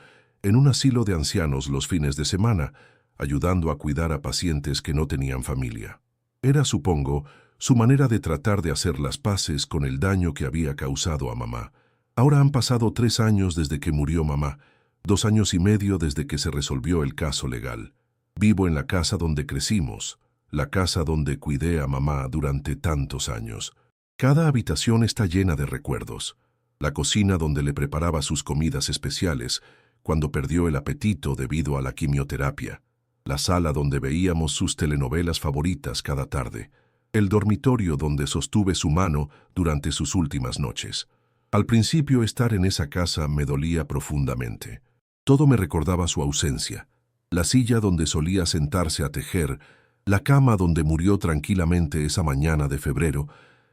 en un asilo de ancianos los fines de semana, ayudando a cuidar a pacientes que no tenían familia. Era, supongo, su manera de tratar de hacer las paces con el daño que había causado a mamá. Ahora han pasado 3 años desde que murió mamá, 2 años y medio desde que se resolvió el caso legal. Vivo en la casa donde crecimos, la casa donde cuidé a mamá durante tantos años. Cada habitación está llena de recuerdos. La cocina donde le preparaba sus comidas especiales, cuando perdió el apetito debido a la quimioterapia. La sala donde veíamos sus telenovelas favoritas cada tarde. El dormitorio donde sostuve su mano durante sus últimas noches. Al principio estar en esa casa me dolía profundamente. Todo me recordaba su ausencia. La silla donde solía sentarse a tejer, la cama donde murió tranquilamente esa mañana de febrero,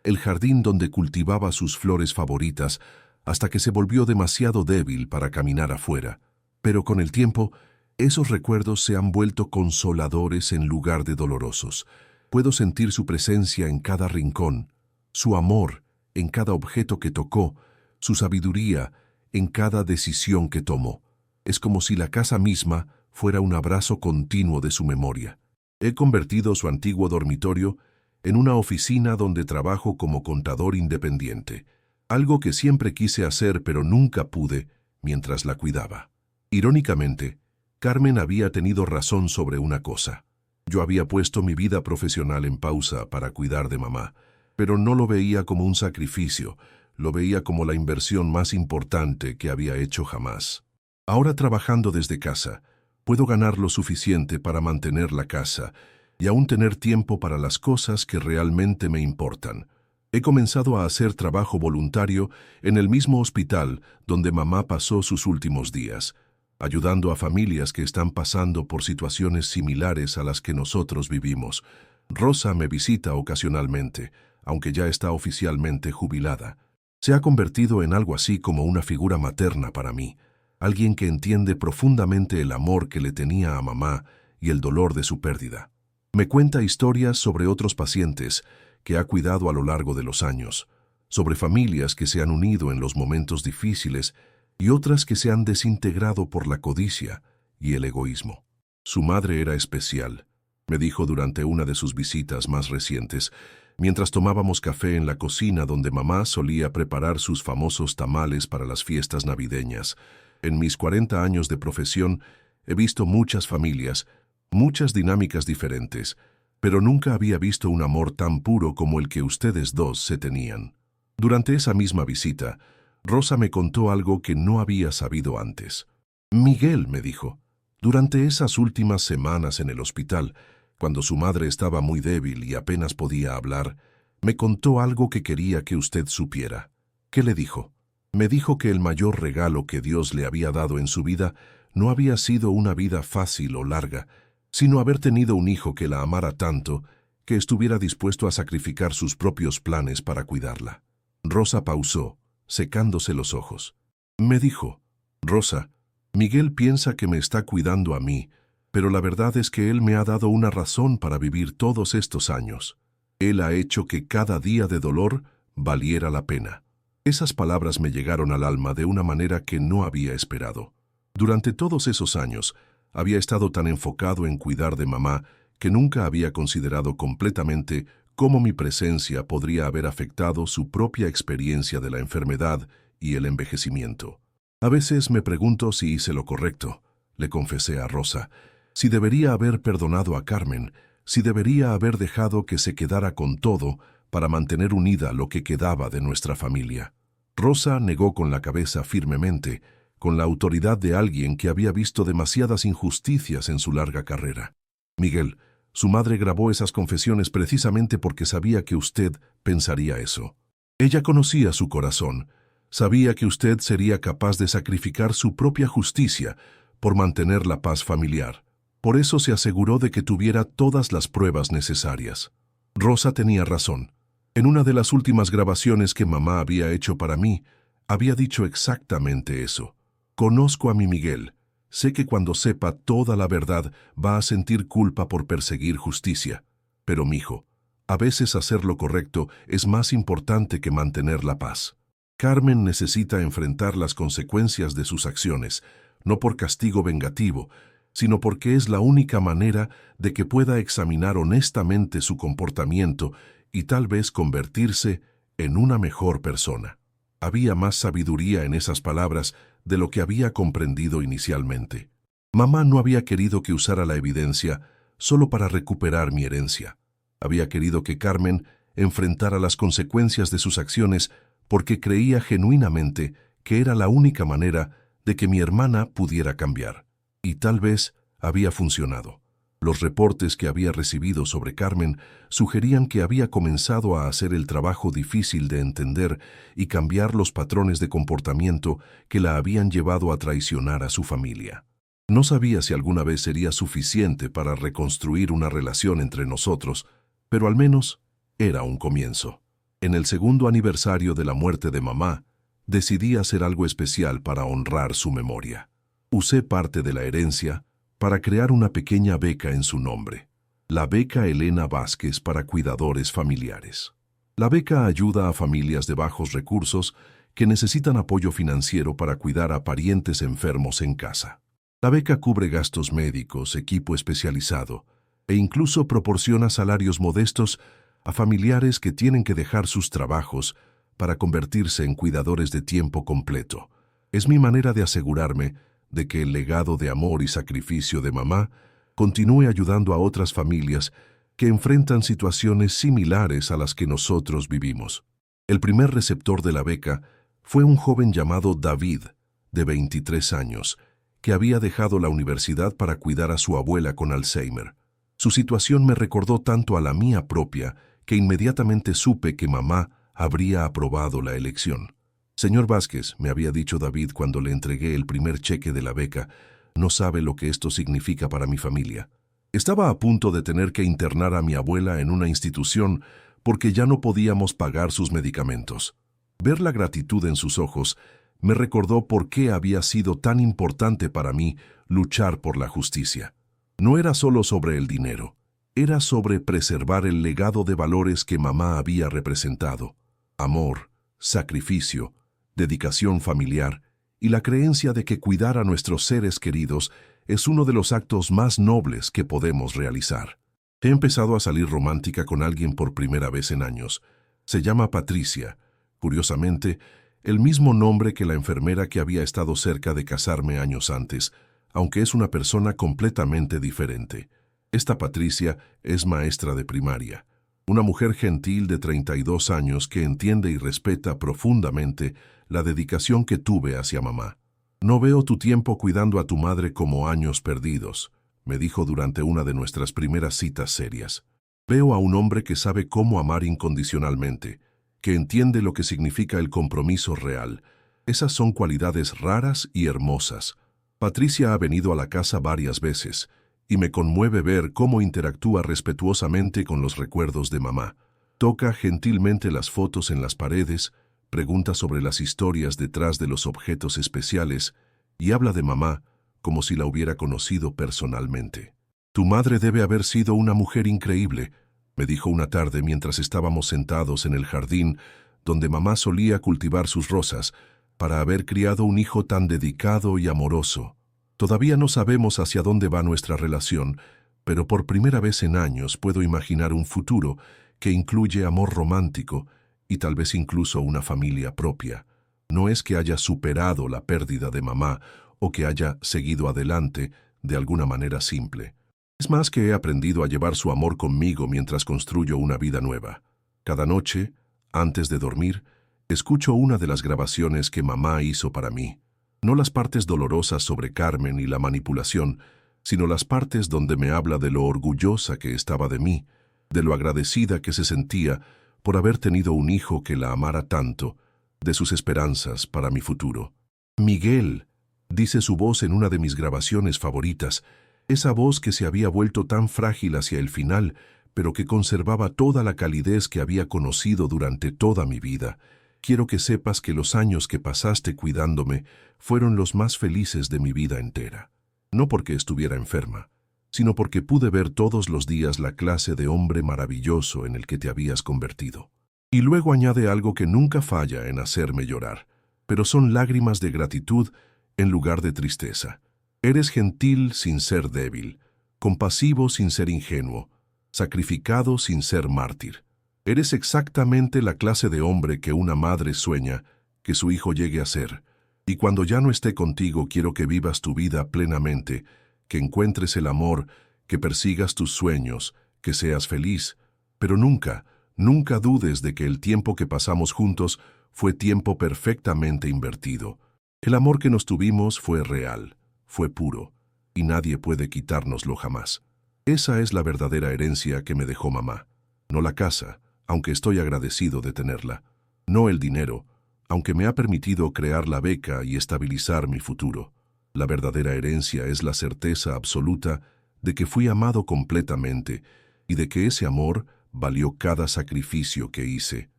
el jardín donde cultivaba sus flores favoritas, hasta que se volvió demasiado débil para caminar afuera. Pero con el tiempo, esos recuerdos se han vuelto consoladores en lugar de dolorosos. Puedo sentir su presencia en cada rincón, su amor en cada objeto que tocó, su sabiduría en cada decisión que tomó. Es como si la casa misma fuera un abrazo continuo de su memoria. He convertido su antiguo dormitorio en una oficina donde trabajo como contador independiente, algo que siempre quise hacer pero nunca pude mientras la cuidaba. Irónicamente, Carmen había tenido razón sobre una cosa. Yo había puesto mi vida profesional en pausa para cuidar de mamá, pero no lo veía como un sacrificio, lo veía como la inversión más importante que había hecho jamás. Ahora trabajando desde casa, puedo ganar lo suficiente para mantener la casa y aún tener tiempo para las cosas que realmente me importan. He comenzado a hacer trabajo voluntario en el mismo hospital donde mamá pasó sus últimos días, ayudando a familias que están pasando por situaciones similares a las que nosotros vivimos. Rosa me visita ocasionalmente, aunque ya está oficialmente jubilada. Se ha convertido en algo así como una figura materna para mí, alguien que entiende profundamente el amor que le tenía a mamá y el dolor de su pérdida. Me cuenta historias sobre otros pacientes que ha cuidado a lo largo de los años, sobre familias que se han unido en los momentos difíciles y otras que se han desintegrado por la codicia y el egoísmo. Su madre era especial, me dijo durante una de sus visitas más recientes, mientras tomábamos café en la cocina donde mamá solía preparar sus famosos tamales para las fiestas navideñas. En mis 40 años de profesión he visto muchas familias, muchas dinámicas diferentes, pero nunca había visto un amor tan puro como el que ustedes dos se tenían. Durante esa misma visita, Rosa me contó algo que no había sabido antes. Miguel, me dijo, durante esas últimas semanas en el hospital, cuando su madre estaba muy débil y apenas podía hablar, me contó algo que quería que usted supiera. ¿Qué le dijo? Me dijo que el mayor regalo que Dios le había dado en su vida no había sido una vida fácil o larga, sino haber tenido un hijo que la amara tanto, que estuviera dispuesto a sacrificar sus propios planes para cuidarla. Rosa pausó, secándose los ojos. Me dijo, Rosa, Miguel piensa que me está cuidando a mí, pero la verdad es que él me ha dado una razón para vivir todos estos años. Él ha hecho que cada día de dolor valiera la pena. Esas palabras me llegaron al alma de una manera que no había esperado. Durante todos esos años, había estado tan enfocado en cuidar de mamá que nunca había considerado completamente cómo mi presencia podría haber afectado su propia experiencia de la enfermedad y el envejecimiento. A veces me pregunto si hice lo correcto, le confesé a Rosa, si debería haber perdonado a Carmen, si debería haber dejado que se quedara con todo para mantener unida lo que quedaba de nuestra familia. Rosa negó con la cabeza firmemente, con la autoridad de alguien que había visto demasiadas injusticias en su larga carrera. Miguel, su madre grabó esas confesiones precisamente porque sabía que usted pensaría eso. Ella conocía su corazón, sabía que usted sería capaz de sacrificar su propia justicia por mantener la paz familiar. Por eso se aseguró de que tuviera todas las pruebas necesarias. Rosa tenía razón. En una de las últimas grabaciones que mamá había hecho para mí, había dicho exactamente eso. Conozco a mi Miguel. Sé que cuando sepa toda la verdad va a sentir culpa por perseguir justicia. Pero, mijo, a veces hacer lo correcto es más importante que mantener la paz. Carmen necesita enfrentar las consecuencias de sus acciones, no por castigo vengativo, sino porque es la única manera de que pueda examinar honestamente su comportamiento y tal vez convertirse en una mejor persona. Había más sabiduría en esas palabras de lo que había comprendido inicialmente. Mamá no había querido que usara la evidencia solo para recuperar mi herencia. Había querido que Carmen enfrentara las consecuencias de sus acciones porque creía genuinamente que era la única manera de que mi hermana pudiera cambiar. Y tal vez había funcionado. Los reportes que había recibido sobre Carmen sugerían que había comenzado a hacer el trabajo difícil de entender y cambiar los patrones de comportamiento que la habían llevado a traicionar a su familia. No sabía si alguna vez sería suficiente para reconstruir una relación entre nosotros, pero al menos era un comienzo. En el segundo aniversario de la muerte de mamá, decidí hacer algo especial para honrar su memoria. Usé parte de la herencia para crear una pequeña beca en su nombre, la Beca Elena Vázquez para Cuidadores Familiares. La beca ayuda a familias de bajos recursos que necesitan apoyo financiero para cuidar a parientes enfermos en casa. La beca cubre gastos médicos, equipo especializado e incluso proporciona salarios modestos a familiares que tienen que dejar sus trabajos para convertirse en cuidadores de tiempo completo. Es mi manera de asegurarme de que el legado de amor y sacrificio de mamá continúe ayudando a otras familias que enfrentan situaciones similares a las que nosotros vivimos. El primer receptor de la beca fue un joven llamado David, de 23 años, que había dejado la universidad para cuidar a su abuela con Alzheimer. Su situación me recordó tanto a la mía propia que inmediatamente supe que mamá habría aprobado la elección. Señor Vázquez, me había dicho David cuando le entregué el primer cheque de la beca, no sabe lo que esto significa para mi familia. Estaba a punto de tener que internar a mi abuela en una institución porque ya no podíamos pagar sus medicamentos. Ver la gratitud en sus ojos me recordó por qué había sido tan importante para mí luchar por la justicia. No era solo sobre el dinero, era sobre preservar el legado de valores que mamá había representado: amor, sacrificio, dedicación familiar y la creencia de que cuidar a nuestros seres queridos es uno de los actos más nobles que podemos realizar. He empezado a salir romántica con alguien por primera vez en años. Se llama Patricia, curiosamente, el mismo nombre que la enfermera que había estado cerca de casarme años antes, aunque es una persona completamente diferente. Esta Patricia es maestra de primaria, una mujer gentil de 32 años que entiende y respeta profundamente la dedicación que tuve hacia mamá. No veo tu tiempo cuidando a tu madre como años perdidos, me dijo durante una de nuestras primeras citas serias. Veo a un hombre que sabe cómo amar incondicionalmente, que entiende lo que significa el compromiso real. Esas son cualidades raras y hermosas. Patricia ha venido a la casa varias veces, y me conmueve ver cómo interactúa respetuosamente con los recuerdos de mamá. Toca gentilmente las fotos en las paredes, pregunta sobre las historias detrás de los objetos especiales y habla de mamá como si la hubiera conocido personalmente. Tu madre debe haber sido una mujer increíble, me dijo una tarde mientras estábamos sentados en el jardín donde mamá solía cultivar sus rosas, para haber criado un hijo tan dedicado y amoroso. Todavía no sabemos hacia dónde va nuestra relación, pero por primera vez en años puedo imaginar un futuro que incluye amor romántico y tal vez incluso una familia propia. No es que haya superado la pérdida de mamá o que haya seguido adelante de alguna manera simple. Es más que he aprendido a llevar su amor conmigo mientras construyo una vida nueva. Cada noche, antes de dormir, escucho una de las grabaciones que mamá hizo para mí. No las partes dolorosas sobre Carmen y la manipulación, sino las partes donde me habla de lo orgullosa que estaba de mí, de lo agradecida que se sentía por haber tenido un hijo que la amara tanto, de sus esperanzas para mi futuro. Miguel, dice su voz en una de mis grabaciones favoritas, esa voz que se había vuelto tan frágil hacia el final, pero que conservaba toda la calidez que había conocido durante toda mi vida. Quiero que sepas que los años que pasaste cuidándome fueron los más felices de mi vida entera. No porque estuviera enferma, sino porque pude ver todos los días la clase de hombre maravilloso en el que te habías convertido. Y luego añade algo que nunca falla en hacerme llorar, pero son lágrimas de gratitud en lugar de tristeza. Eres gentil sin ser débil, compasivo sin ser ingenuo, sacrificado sin ser mártir. Eres exactamente la clase de hombre que una madre sueña que su hijo llegue a ser. Y cuando ya no esté contigo, quiero que vivas tu vida plenamente, que encuentres el amor, que persigas tus sueños, que seas feliz. Pero nunca, nunca dudes de que el tiempo que pasamos juntos fue tiempo perfectamente invertido. El amor que nos tuvimos fue real, fue puro, y nadie puede quitárnoslo jamás. Esa es la verdadera herencia que me dejó mamá. No la casa, aunque estoy agradecido de tenerla. No el dinero, aunque me ha permitido crear la beca y estabilizar mi futuro. La verdadera herencia es la certeza absoluta de que fui amado completamente y de que ese amor valió cada sacrificio que hice.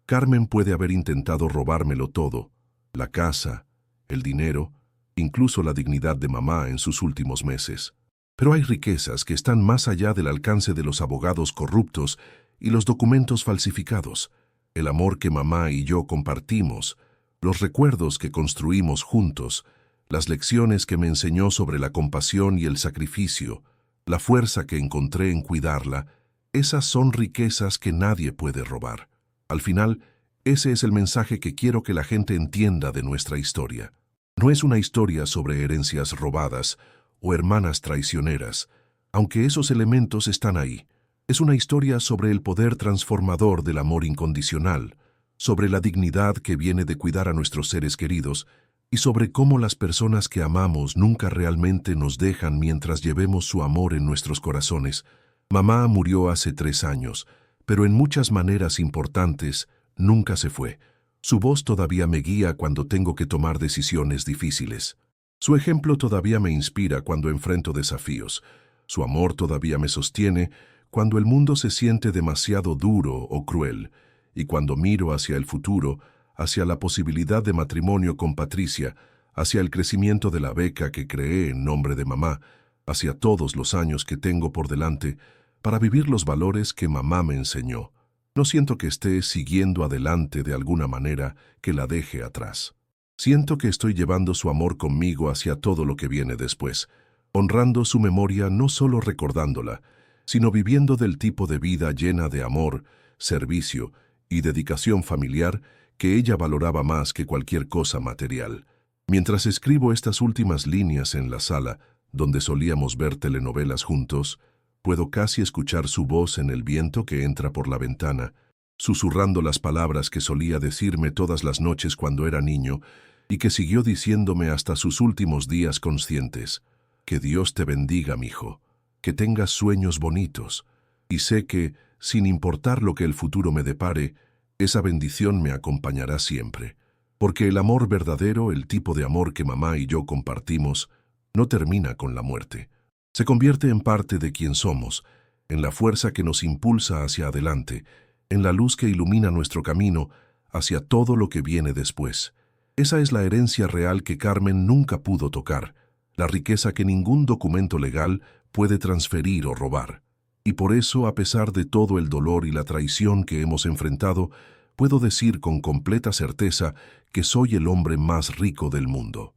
Carmen puede haber intentado robármelo todo, la casa, el dinero, incluso la dignidad de mamá en sus últimos meses. Pero hay riquezas que están más allá del alcance de los abogados corruptos y los documentos falsificados. El amor que mamá y yo compartimos, los recuerdos que construimos juntos, las lecciones que me enseñó sobre la compasión y el sacrificio, la fuerza que encontré en cuidarla, esas son riquezas que nadie puede robar. Al final, ese es el mensaje que quiero que la gente entienda de nuestra historia. No es una historia sobre herencias robadas o hermanas traicioneras, aunque esos elementos están ahí. Es una historia sobre el poder transformador del amor incondicional, sobre la dignidad que viene de cuidar a nuestros seres queridos y sobre cómo las personas que amamos nunca realmente nos dejan mientras llevemos su amor en nuestros corazones. Mamá murió hace 3 años, pero en muchas maneras importantes nunca se fue. Su voz todavía me guía cuando tengo que tomar decisiones difíciles. Su ejemplo todavía me inspira cuando enfrento desafíos. Su amor todavía me sostiene cuando el mundo se siente demasiado duro o cruel, y cuando miro hacia el futuro, hacia la posibilidad de matrimonio con Patricia, hacia el crecimiento de la beca que creé en nombre de mamá, hacia todos los años que tengo por delante para vivir los valores que mamá me enseñó. No siento que esté siguiendo adelante de alguna manera que la deje atrás. Siento que estoy llevando su amor conmigo hacia todo lo que viene después, honrando su memoria no solo recordándola, sino viviendo del tipo de vida llena de amor, servicio y dedicación familiar que ella valoraba más que cualquier cosa material. Mientras escribo estas últimas líneas en la sala, donde solíamos ver telenovelas juntos, puedo casi escuchar su voz en el viento que entra por la ventana, susurrando las palabras que solía decirme todas las noches cuando era niño y que siguió diciéndome hasta sus últimos días conscientes. Que Dios te bendiga, mijo, que tengas sueños bonitos, y sé que, sin importar lo que el futuro me depare, esa bendición me acompañará siempre. Porque el amor verdadero, el tipo de amor que mamá y yo compartimos, no termina con la muerte. Se convierte en parte de quien somos, en la fuerza que nos impulsa hacia adelante, en la luz que ilumina nuestro camino hacia todo lo que viene después. Esa es la herencia real que Carmen nunca pudo tocar, la riqueza que ningún documento legal puede transferir o robar. Y por eso, a pesar de todo el dolor y la traición que hemos enfrentado, puedo decir con completa certeza que soy el hombre más rico del mundo.